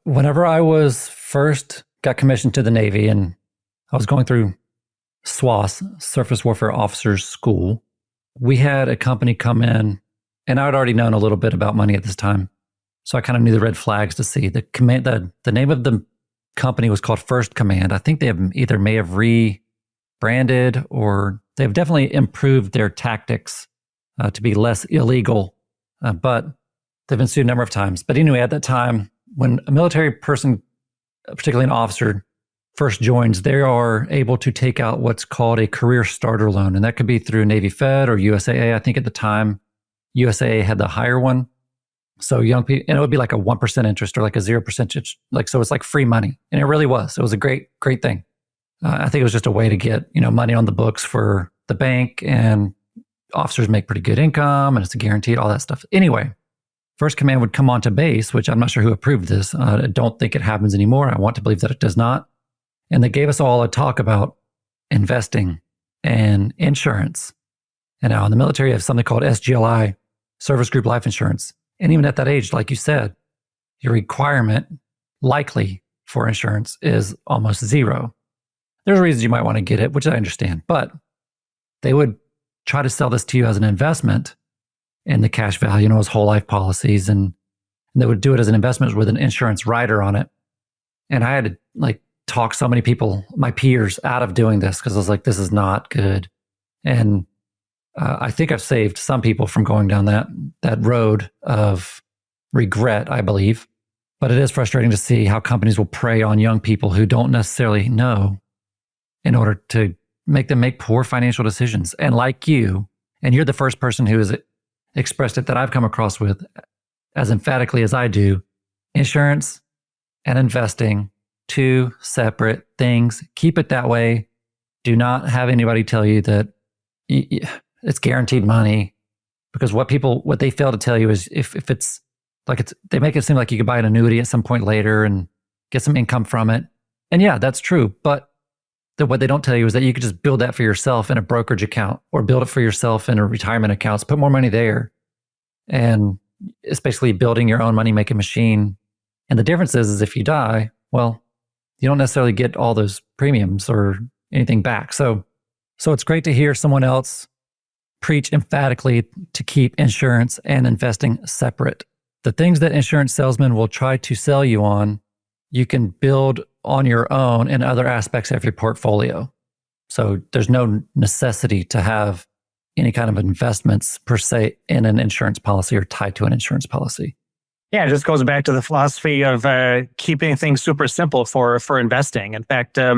Whenever I was first got commissioned to the Navy and I was going through SWAS, Surface Warfare Officers School, we had a company come in, and I had already known a little bit about money at this time. So I kind of knew the red flags to see. The name of the company was called First Command. I think they may have rebranded, or they've definitely improved their tactics to be less illegal, but they've been sued a number of times. But anyway, at that time, when a military person, particularly an officer, first joins, they are able to take out what's called a career starter loan. And that could be through Navy Fed or USAA. I think at the time, USAA had the higher one. So young people, and it would be like a 1% interest or like a 0%, so it's like free money. And it really was. It was a great thing. I think it was just a way to get, money on the books for the bank, and officers make pretty good income and it's guaranteed, all that stuff. Anyway, First Command would come onto base, which I'm not sure who approved this. I don't think it happens anymore. I want to believe that it does not. And they gave us all a talk about investing and insurance. And now in the military, you have something called SGLI, Service Group Life Insurance. And even at that age, like you said, your requirement likely for insurance is almost zero. There's reasons you might want to get it, which I understand, but they would try to sell this to you as an investment in the cash value, as whole life policies. And they would do it as an investment with an insurance rider on it. And I had to talk so many people, my peers, out of doing this because I was like, this is not good. And I think I've saved some people from going down that road of regret, I believe. But it is frustrating to see how companies will prey on young people who don't necessarily know in order to make them make poor financial decisions. And like you, and you're the first person who has expressed it that I've come across with as emphatically as I do, insurance and investing, two separate things. Keep it that way. Do not have anybody tell you that it's guaranteed money, because what they fail to tell you is if it's like they make it seem like you could buy an annuity at some point later and get some income from it. And yeah, that's true. But what they don't tell you is that you could just build that for yourself in a brokerage account or build it for yourself in a retirement account. So put more money there. And it's basically building your own money-making machine. And the difference is if you die, well, you don't necessarily get all those premiums or anything back. So it's great to hear someone else preach emphatically to keep insurance and investing separate. The things that insurance salesmen will try to sell you on, you can build on your own in other aspects of your portfolio. So there's no necessity to have any kind of investments per se in an insurance policy or tied to an insurance policy. Yeah, it just goes back to the philosophy of keeping things super simple for investing. In fact, I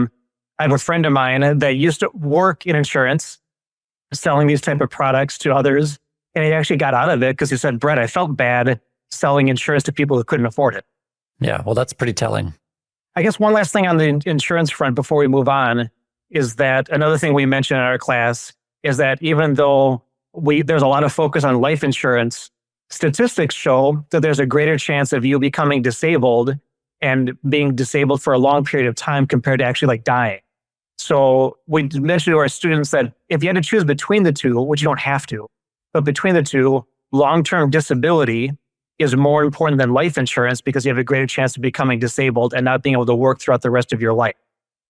have a friend of mine that used to work in insurance, selling these type of products to others. And he actually got out of it because he said, Brett, I felt bad selling insurance to people who couldn't afford it. Yeah, well, that's pretty telling. I guess one last thing on the insurance front before we move on is that another thing we mentioned in our class is that even though there's a lot of focus on life insurance, statistics show that there's a greater chance of you becoming disabled and being disabled for a long period of time compared to actually like dying. So we mentioned to our students that if you had to choose between the two, which you don't have to, but between the two, long-term disability is more important than life insurance because you have a greater chance of becoming disabled and not being able to work throughout the rest of your life.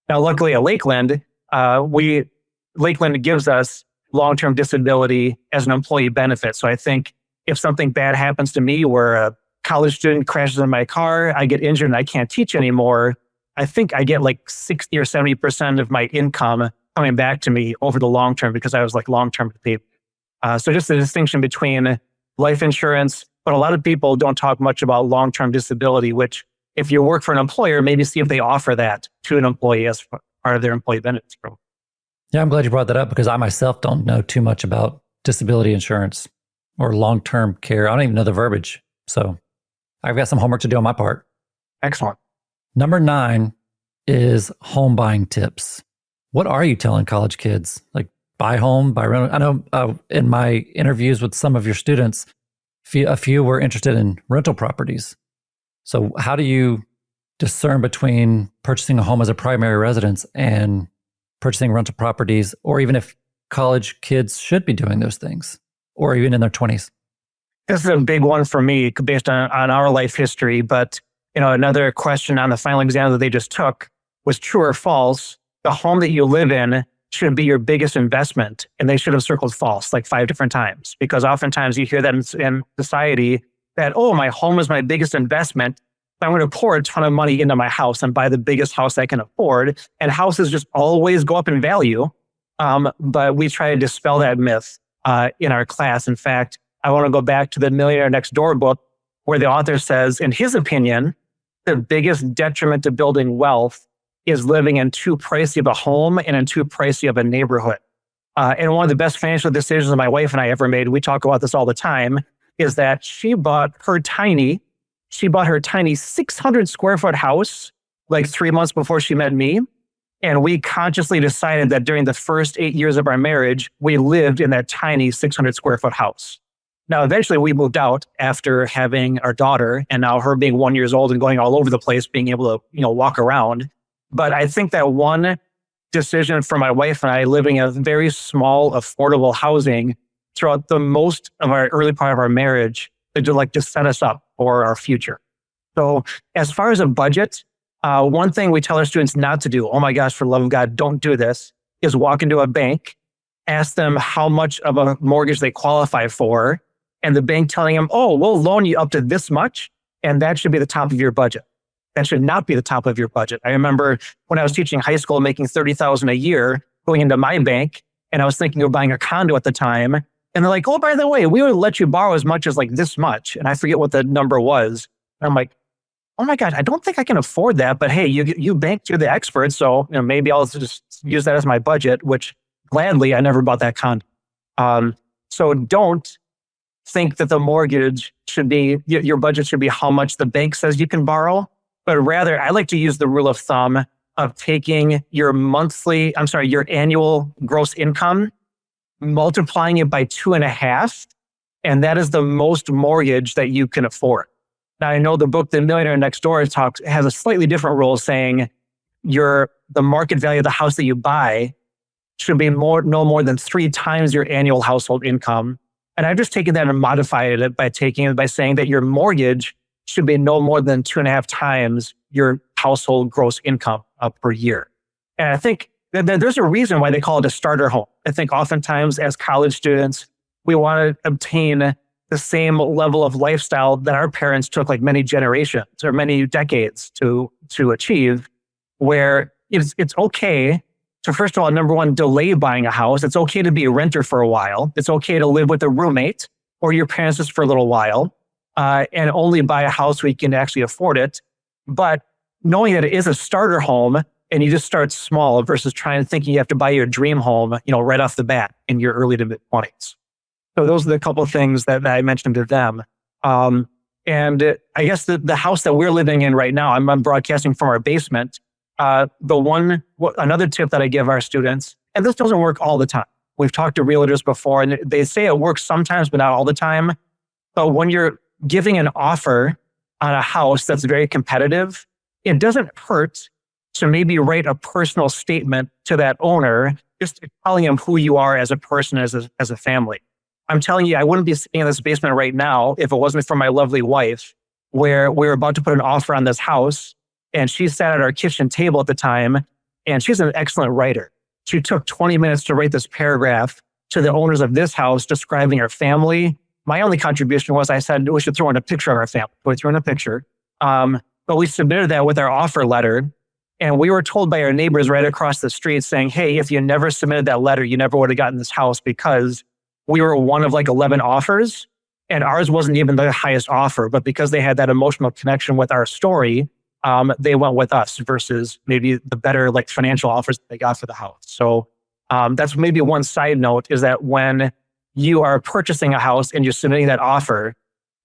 Now, luckily at Lakeland, Lakeland gives us long-term disability as an employee benefit. So I think if something bad happens to me where a college student crashes in my car, I get injured and I can't teach anymore, I think I get like 60 or 70% of my income coming back to me over the long term because I was like long-term paid. So just the distinction between life insurance, but a lot of people don't talk much about long-term disability, which if you work for an employer, maybe see if they offer that to an employee as part of their employee benefits program. Yeah, I'm glad you brought that up because I myself don't know too much about disability insurance or long-term care. I don't even know the verbiage. So I've got some homework to do on my part. Excellent. Number 9 is home buying tips. What are you telling college kids? Like buy home, buy rental? I know in my interviews with some of your students, a few were interested in rental properties. So how do you discern between purchasing a home as a primary residence and purchasing rental properties, or even if college kids should be doing those things, or even in their 20s? This is a big one for me based on our life history. But another question on the final exam that they just took was true or false. The home that you live in should be your biggest investment. And they should have circled false like 5 different times, because oftentimes you hear that in society that, oh, my home is my biggest investment. I'm going to pour a ton of money into my house and buy the biggest house I can afford. And houses just always go up in value. But we try to dispel that myth in our class. In fact, I want to go back to the Millionaire Next Door book where the author says, in his opinion, the biggest detriment to building wealth is living in too pricey of a home and in too pricey of a neighborhood. And one of the best financial decisions my wife and I ever made, we talk about this all the time, is that she bought her tiny 600 square foot house like 3 months before she met me. And we consciously decided that during the first 8 years of our marriage, we lived in that tiny 600 square foot house. Now, eventually we moved out after having our daughter, and now her being 1 year old and going all over the place, being able to, walk around. But I think that one decision for my wife and I living in very small, affordable housing throughout the most of our early part of our marriage to set us up for our future. So as far as a budget, one thing we tell our students not to do, oh my gosh, for the love of God, don't do this, is walk into a bank, ask them how much of a mortgage they qualify for, and the bank telling them, oh, we'll loan you up to this much, and that should be the top of your budget. That should not be the top of your budget. I remember when I was teaching high school, making $30,000 a year, going into my bank, and I was thinking of buying a condo at the time. And they're like, oh, by the way, we would let you borrow as much as like this much. And I forget what the number was. And I'm like, oh my gosh, I don't think I can afford that. But hey, you banked, you're the expert. So, maybe I'll just use that as my budget, which gladly, I never bought that condo. So don't think that the mortgage should be, your budget should be how much the bank says you can borrow, but rather I like to use the rule of thumb of taking your your annual gross income, multiplying it by 2.5, and that is the most mortgage that you can afford. Now, I know the book, The Millionaire Next Door, has a slightly different rule saying the market value of the house that you buy should be no more than 3 times your annual household income. And I've just taken that and modified it by saying that your mortgage should be no more than 2.5 times your household gross income per year. And I think that there's a reason why they call it a starter home. I think oftentimes as college students, we want to obtain the same level of lifestyle that our parents took like many generations or many decades to achieve, where it's okay to, first of all, number one, delay buying a house. It's okay to be a renter for a while. It's okay to live with a roommate or your parents just for a little while, and only buy a house where you can actually afford it. But knowing that it is a starter home and you just start small versus thinking you have to buy your dream home, right off the bat in your early to mid 20s. So those are the couple of things that I mentioned to them. And I guess the house that we're living in right now, I'm broadcasting from our basement. Another tip that I give our students, and this doesn't work all the time. We've talked to realtors before and they say it works sometimes, but not all the time. But when you're giving an offer on a house that's very competitive, it doesn't hurt to maybe write a personal statement to that owner, just telling him who you are as a person, as a family. I'm telling you, I wouldn't be sitting in this basement right now if it wasn't for my lovely wife, where we were about to put an offer on this house. And she sat at our kitchen table at the time, and she's an excellent writer. She took 20 minutes to write this paragraph to the owners of this house describing our family. My only contribution was I said we should throw in a picture of our family. So we threw in a picture. But we submitted that with our offer letter. And we were told by our neighbors right across the street saying, hey, if you never submitted that letter, you never would have gotten this house, because we were one of like 11 offers, and ours wasn't even the highest offer. But because they had that emotional connection with our story, they went with us versus maybe the better like financial offers that they got for the house. So that's maybe one side note, is that when you are purchasing a house and you're submitting that offer,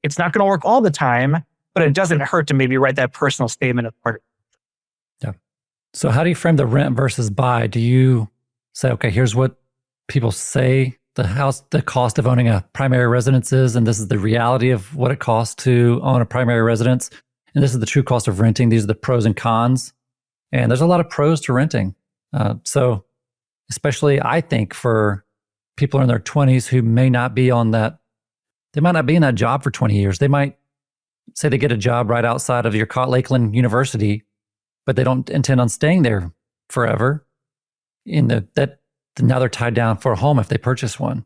it's not going to work all the time, but it doesn't hurt to maybe write that personal statement as part of it. Yeah. So how do you frame the rent versus buy? Do you say, okay, here's what people say the cost of owning a primary residence is, and this is the reality of what it costs to own a primary residence, and this is the true cost of renting. These are the pros and cons, and there's a lot of pros to renting. So especially I think for people in their 20s who may not be in that job for 20 years. They might say they get a job right outside of your Lakeland University, but they don't intend on staying there forever. Now they're tied down for a home if they purchase one.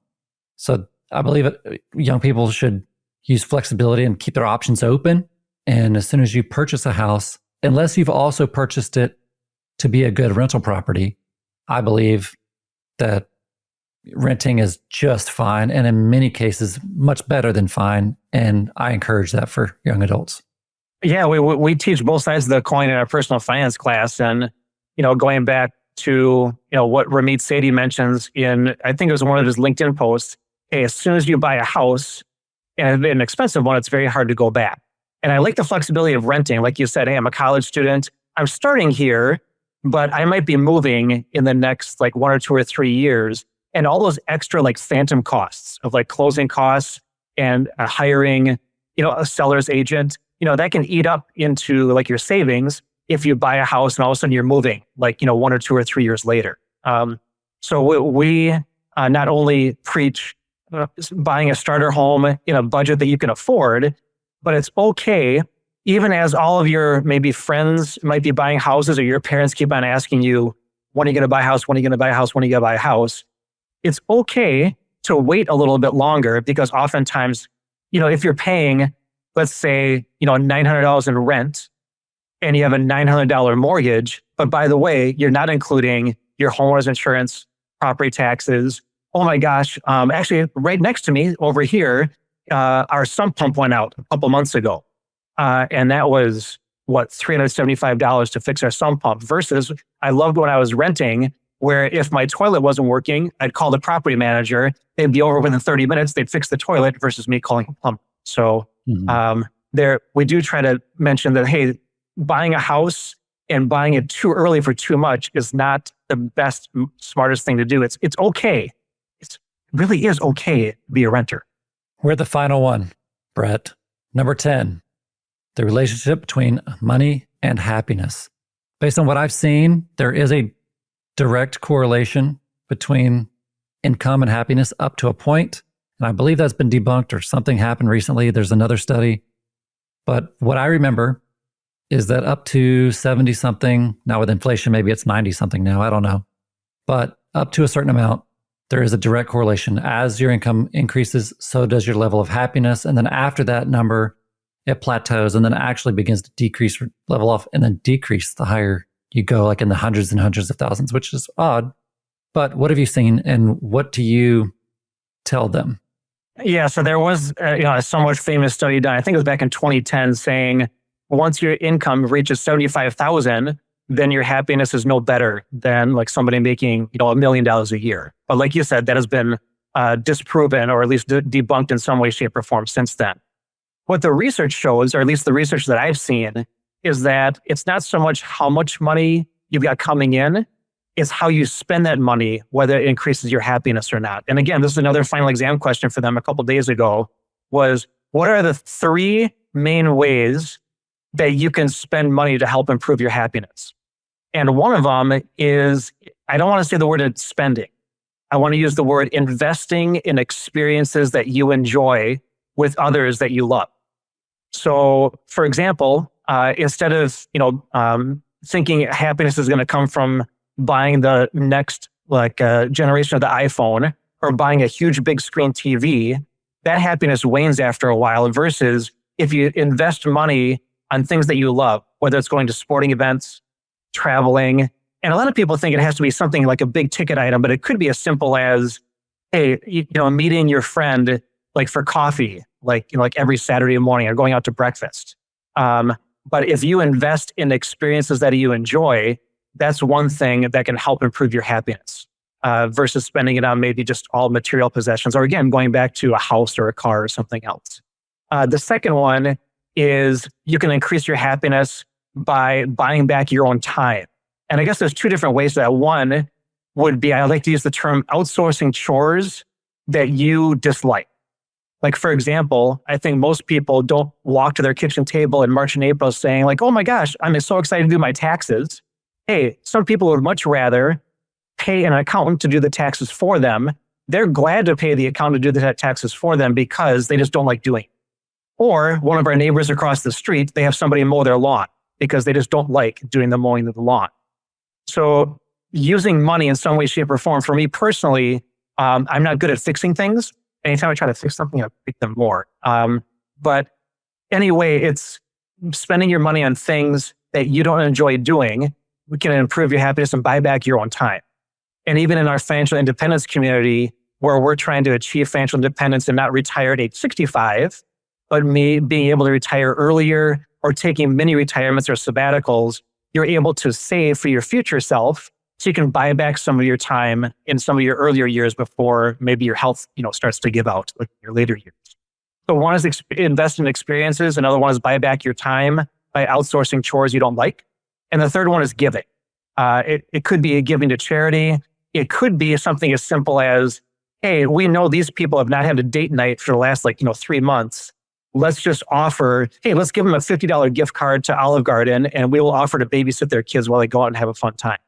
So I believe young people should use flexibility and keep their options open. And as soon as you purchase a house, unless you've also purchased it to be a good rental property, I believe that renting is just fine, and in many cases, much better than fine. And I encourage that for young adults. Yeah, we teach both sides of the coin in our personal finance class. And, going back to, what Ramit Sethi mentions in, I think it was one of his LinkedIn posts, hey, as soon as you buy a house, and an expensive one, it's very hard to go back. And I like the flexibility of renting. Like you said, hey, I'm a college student. I'm starting here, but I might be moving in the next like 1 or 2 or 3 years. And all those extra like phantom costs of like closing costs and hiring, a seller's agent, that can eat up into like your savings if you buy a house and all of a sudden you're moving like, 1 or 2 or 3 years later. So we not only preach buying a starter home in a budget that you can afford, but it's okay, even as all of your maybe friends might be buying houses, or your parents keep on asking you, when are you going to buy a house? When are you going to buy a house? When are you going to buy a house? It's okay to wait a little bit longer, because oftentimes, if you're paying, let's say, $900 in rent and you have a $900 mortgage, but by the way, you're not including your homeowner's insurance, property taxes. Oh my gosh. Actually, right next to me over here, our sump pump went out a couple months ago. And that was $375 to fix our sump pump versus I loved when I was renting, where if my toilet wasn't working, I'd call the property manager. They'd be over within 30 minutes. They'd fix the toilet versus me calling a plumber. So we do try to mention that, hey, buying a house and buying it too early for too much is not the best, smartest thing to do. It's okay. It really is okay to be a renter. We're at the final one, Brett. Number 10, the relationship between money and happiness. Based on what I've seen, there is a direct correlation between income and happiness up to a point. And I believe that's been debunked or something happened recently. There's another study. But what I remember is that up to 70 something, now with inflation, maybe it's 90 something now, I don't know. But up to a certain amount, there is a direct correlation. As your income increases, so does your level of happiness. And then after that number, it plateaus and then actually begins to decrease, level off, and then decrease the higher you go, like in the hundreds and hundreds of thousands, which is odd. But what have you seen and what do you tell them? Yeah, so there was a somewhat famous study done, I think it was back in 2010, saying once your income reaches 75,000, then your happiness is no better than like somebody making $1 million a year. But like you said, that has been disproven or at least debunked in some way, shape, or form since then. What the research shows, or at least the research that I've seen, is that it's not so much how much money you've got coming in, it's how you spend that money, whether it increases your happiness or not. And again, this is another final exam question for them a couple of days ago, was what are the 3 main ways that you can spend money to help improve your happiness? And one of them is, I don't want to say the word spending. I want to use the word investing in experiences that you enjoy with others that you love. So for example, instead of, thinking happiness is going to come from buying the next generation of the iPhone or buying a huge big screen TV, that happiness wanes after a while versus if you invest money on things that you love, whether it's going to sporting events, traveling. And a lot of people think it has to be something like a big ticket item, but it could be as simple as, hey, meeting your friend like for coffee, like every Saturday morning or going out to breakfast. But if you invest in experiences that you enjoy, that's one thing that can help improve your happiness versus spending it on maybe just all material possessions, or again, going back to a house or a car or something else. The second one is you can increase your happiness by buying back your own time. And I guess there's 2 different ways to that. One would be, I like to use the term outsourcing chores that you dislike. Like, for example, I think most people don't walk to their kitchen table in March and April saying like, oh my gosh, I'm so excited to do my taxes. Hey, some people would much rather pay an accountant to do the taxes for them. They're glad to pay the accountant to do the taxes for them because they just don't like doing it. Or one of our neighbors across the street, they have somebody mow their lawn because they just don't like doing the mowing of the lawn. So using money in some way, shape, or form, for me personally, I'm not good at fixing things. Anytime I try to fix something, I make them more. But anyway, it's spending your money on things that you don't enjoy doing. We can improve your happiness and buy back your own time. And even in our financial independence community, where we're trying to achieve financial independence and not retire at age 65, but me being able to retire earlier or taking mini retirements or sabbaticals, you're able to save for your future self so you can buy back some of your time in some of your earlier years before maybe your health, starts to give out, like your later years. So one is invest in experiences. Another one is buy back your time by outsourcing chores you don't like. And the third one is giving. It could be giving to charity. It could be something as simple as, hey, we know these people have not had a date night for the last 3 months. Let's just offer, hey, let's give them a $50 gift card to Olive Garden and we will offer to babysit their kids while they go out and have a fun time.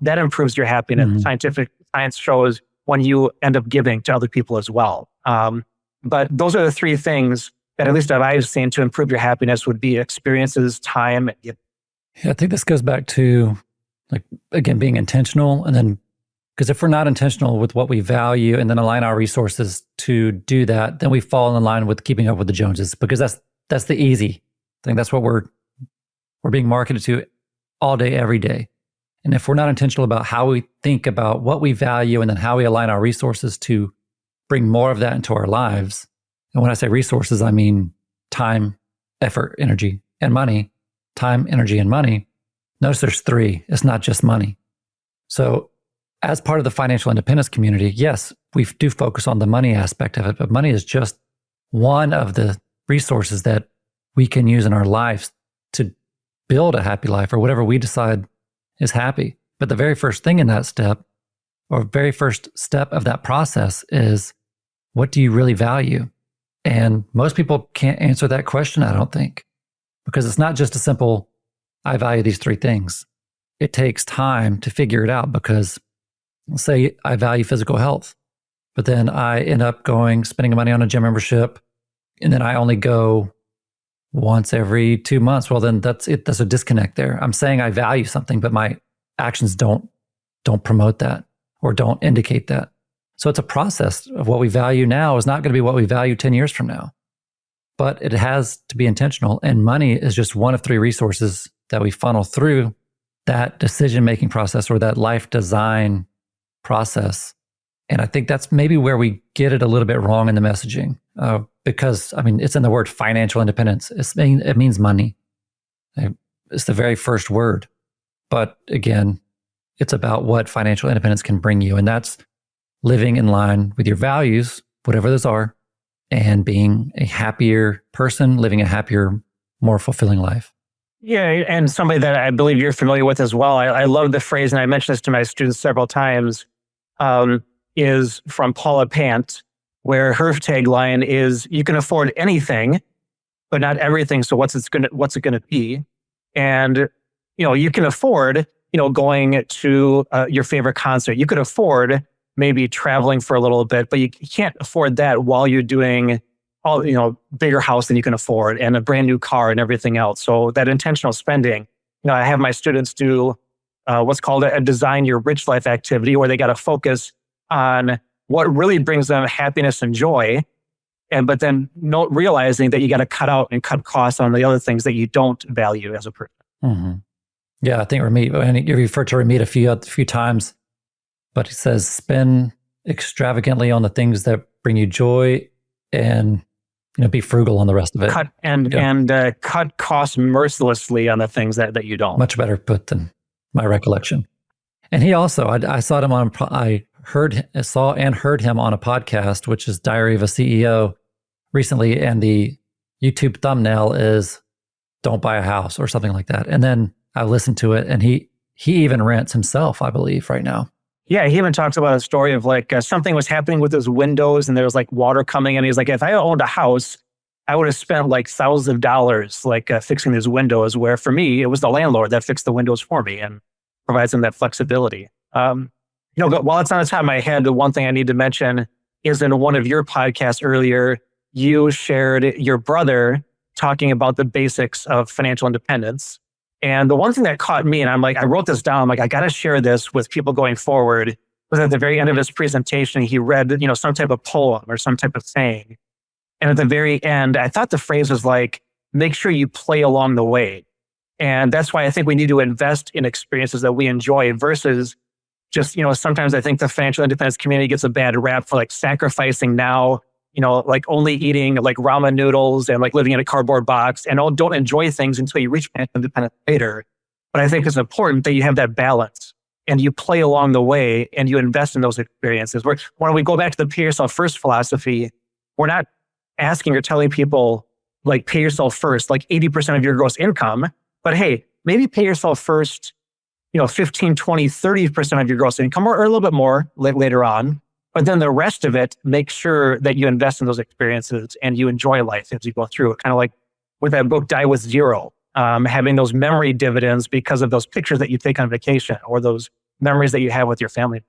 That improves your happiness. Mm-hmm. Science shows when you end up giving to other people as well. But those are the 3 things that at least I've seen to improve your happiness would be experiences, time, and giving. Yeah, I think this goes back to, again, being intentional. And then, because if we're not intentional with what we value and then align our resources to do that, then we fall in line with keeping up with the Joneses, because that's the easy thing. That's what we're being marketed to all day, every day. And if we're not intentional about how we think about what we value and then how we align our resources to bring more of that into our lives, and when I say resources, I mean time, effort, energy, and money, time, energy, and money. Notice there's three. It's not just money. So as part of the financial independence community, yes, we do focus on the money aspect of it, but money is just one of the resources that we can use in our lives to build a happy life or whatever we decide is happy. But the very first thing in that step, or very first step of that process, is what do you really value? And most people can't answer that question, I don't think, because it's not just a simple, I value these three things. It takes time to figure it out because, let's say I value physical health, but then I end up spending money on a gym membership, and then I only go once every 2 months. Well, then that's it. There's a disconnect there. I'm saying I value something, but my actions don't promote that or don't indicate that. So it's a process of what we value now is not going to be what we value 10 years from now, but it has to be intentional. And money is just one of three resources that we funnel through that decision-making process or that life design process. And I think that's maybe where we get it a little bit wrong in the messaging because, I mean, it's in the word financial independence. It means money. It's the very first word. But again, it's about what financial independence can bring you. And that's living in line with your values, whatever those are, and being a happier person, living a happier, more fulfilling life. Yeah, and somebody that I believe you're familiar with as well. I love the phrase, and I mentioned this to my students several times, is from Paula Pant, where her tagline is, you can afford anything, but not everything. So what's it gonna be? And, you can afford, going to your favorite concert. You could afford maybe traveling for a little bit, but you can't afford that while you're doing all, bigger house than you can afford and a brand new car and everything else. So that intentional spending, I have my students do what's called a design your rich life activity, where they got to focus on what really brings them happiness and joy. But then not realizing that you got to cut costs on the other things that you don't value as a person. Mm-hmm. Yeah, I think Ramit, and you referred to Ramit a few times, but he says spend extravagantly on the things that bring you joy and be frugal on the rest of it. Cut costs mercilessly on the things that you don't. Much better put than my recollection. And he also, I saw him on, saw and heard him on a podcast, which is Diary of a CEO recently. And the YouTube thumbnail is don't buy a house or something like that. And then I listened to it and he even rents himself, I believe, right now. Yeah, he even talks about a story of something was happening with his windows and there was water coming in. He's like, if I owned a house, I would have spent thousands of dollars fixing these windows, where for me, it was the landlord that fixed the windows for me and provides them that flexibility. While it's on the top of my head, the one thing I need to mention is in one of your podcasts earlier, you shared your brother talking about the basics of financial independence. And the one thing that caught me, and I wrote this down, I got to share this with people going forward, was at the very end of his presentation, he read, some type of poem or some type of saying. And at the very end, I thought the phrase was make sure you play along the way. And that's why I think we need to invest in experiences that we enjoy versus just, sometimes I think the financial independence community gets a bad rap for sacrificing now, only eating ramen noodles and living in a cardboard box and don't enjoy things until you reach financial independence later. But I think it's important that you have that balance and you play along the way and you invest in those experiences. When we go back to the pay yourself first philosophy, we're not asking or telling people pay yourself first, 80% of your gross income. But hey, maybe pay yourself first, 15, 20, 30% of your gross income or a little bit more later on. But then the rest of it, make sure that you invest in those experiences and you enjoy life as you go through it. Kind of like with that book, Die With Zero, having those memory dividends because of those pictures that you take on vacation or those memories that you have with your family.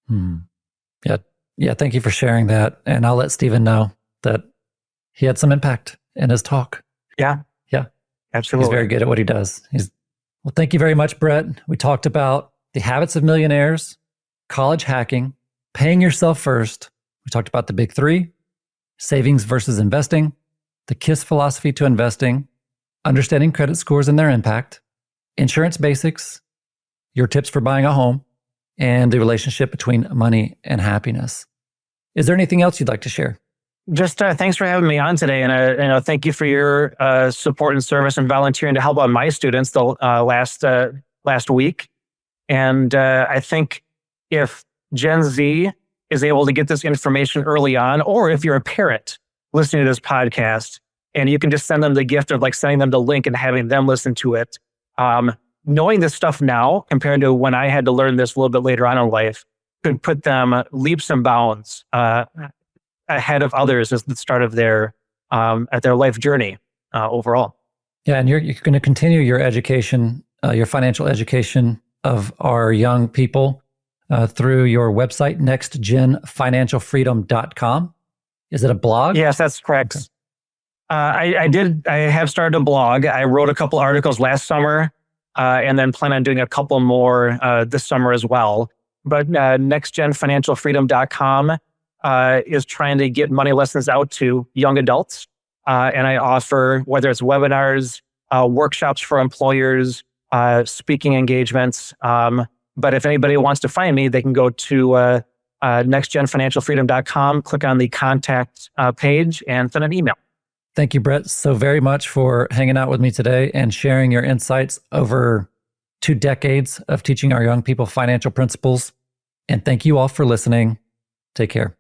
Yeah. Thank you for sharing that. And I'll let Stephen know that he had some impact in his talk. Yeah. Absolutely. He's very good at what he does. Well, thank you very much, Brett. We talked about the habits of millionaires, college hacking, paying yourself first. We talked about the big three: savings versus investing, the KISS philosophy to investing, understanding credit scores and their impact, insurance basics, your tips for buying a home, and the relationship between money and happiness. Is there anything else you'd like to share? Just thanks for having me on today, and thank you for your support and service and volunteering to help out my students the last week. And I think if Gen Z is able to get this information early on, or if you're a parent listening to this podcast, and you can just send them the gift of like sending them the link and having them listen to it, knowing this stuff now compared to when I had to learn this a little bit later on in life could put them leaps and bounds ahead of others at the start of their life journey overall. Yeah, and you're going to continue your education, your financial education of our young people through your website, nextgenfinancialfreedom.com. Is it a blog? Yes, that's correct. Okay. I have started a blog. I wrote a couple articles last summer and then plan on doing a couple more this summer as well. But nextgenfinancialfreedom.com is trying to get money lessons out to young adults. And I offer, whether it's webinars, workshops for employers, speaking engagements. But if anybody wants to find me, they can go to nextgenfinancialfreedom.com, click on the contact page, and send an email. Thank you, Brett, so very much for hanging out with me today and sharing your insights over 2 decades of teaching our young people financial principles. And thank you all for listening. Take care.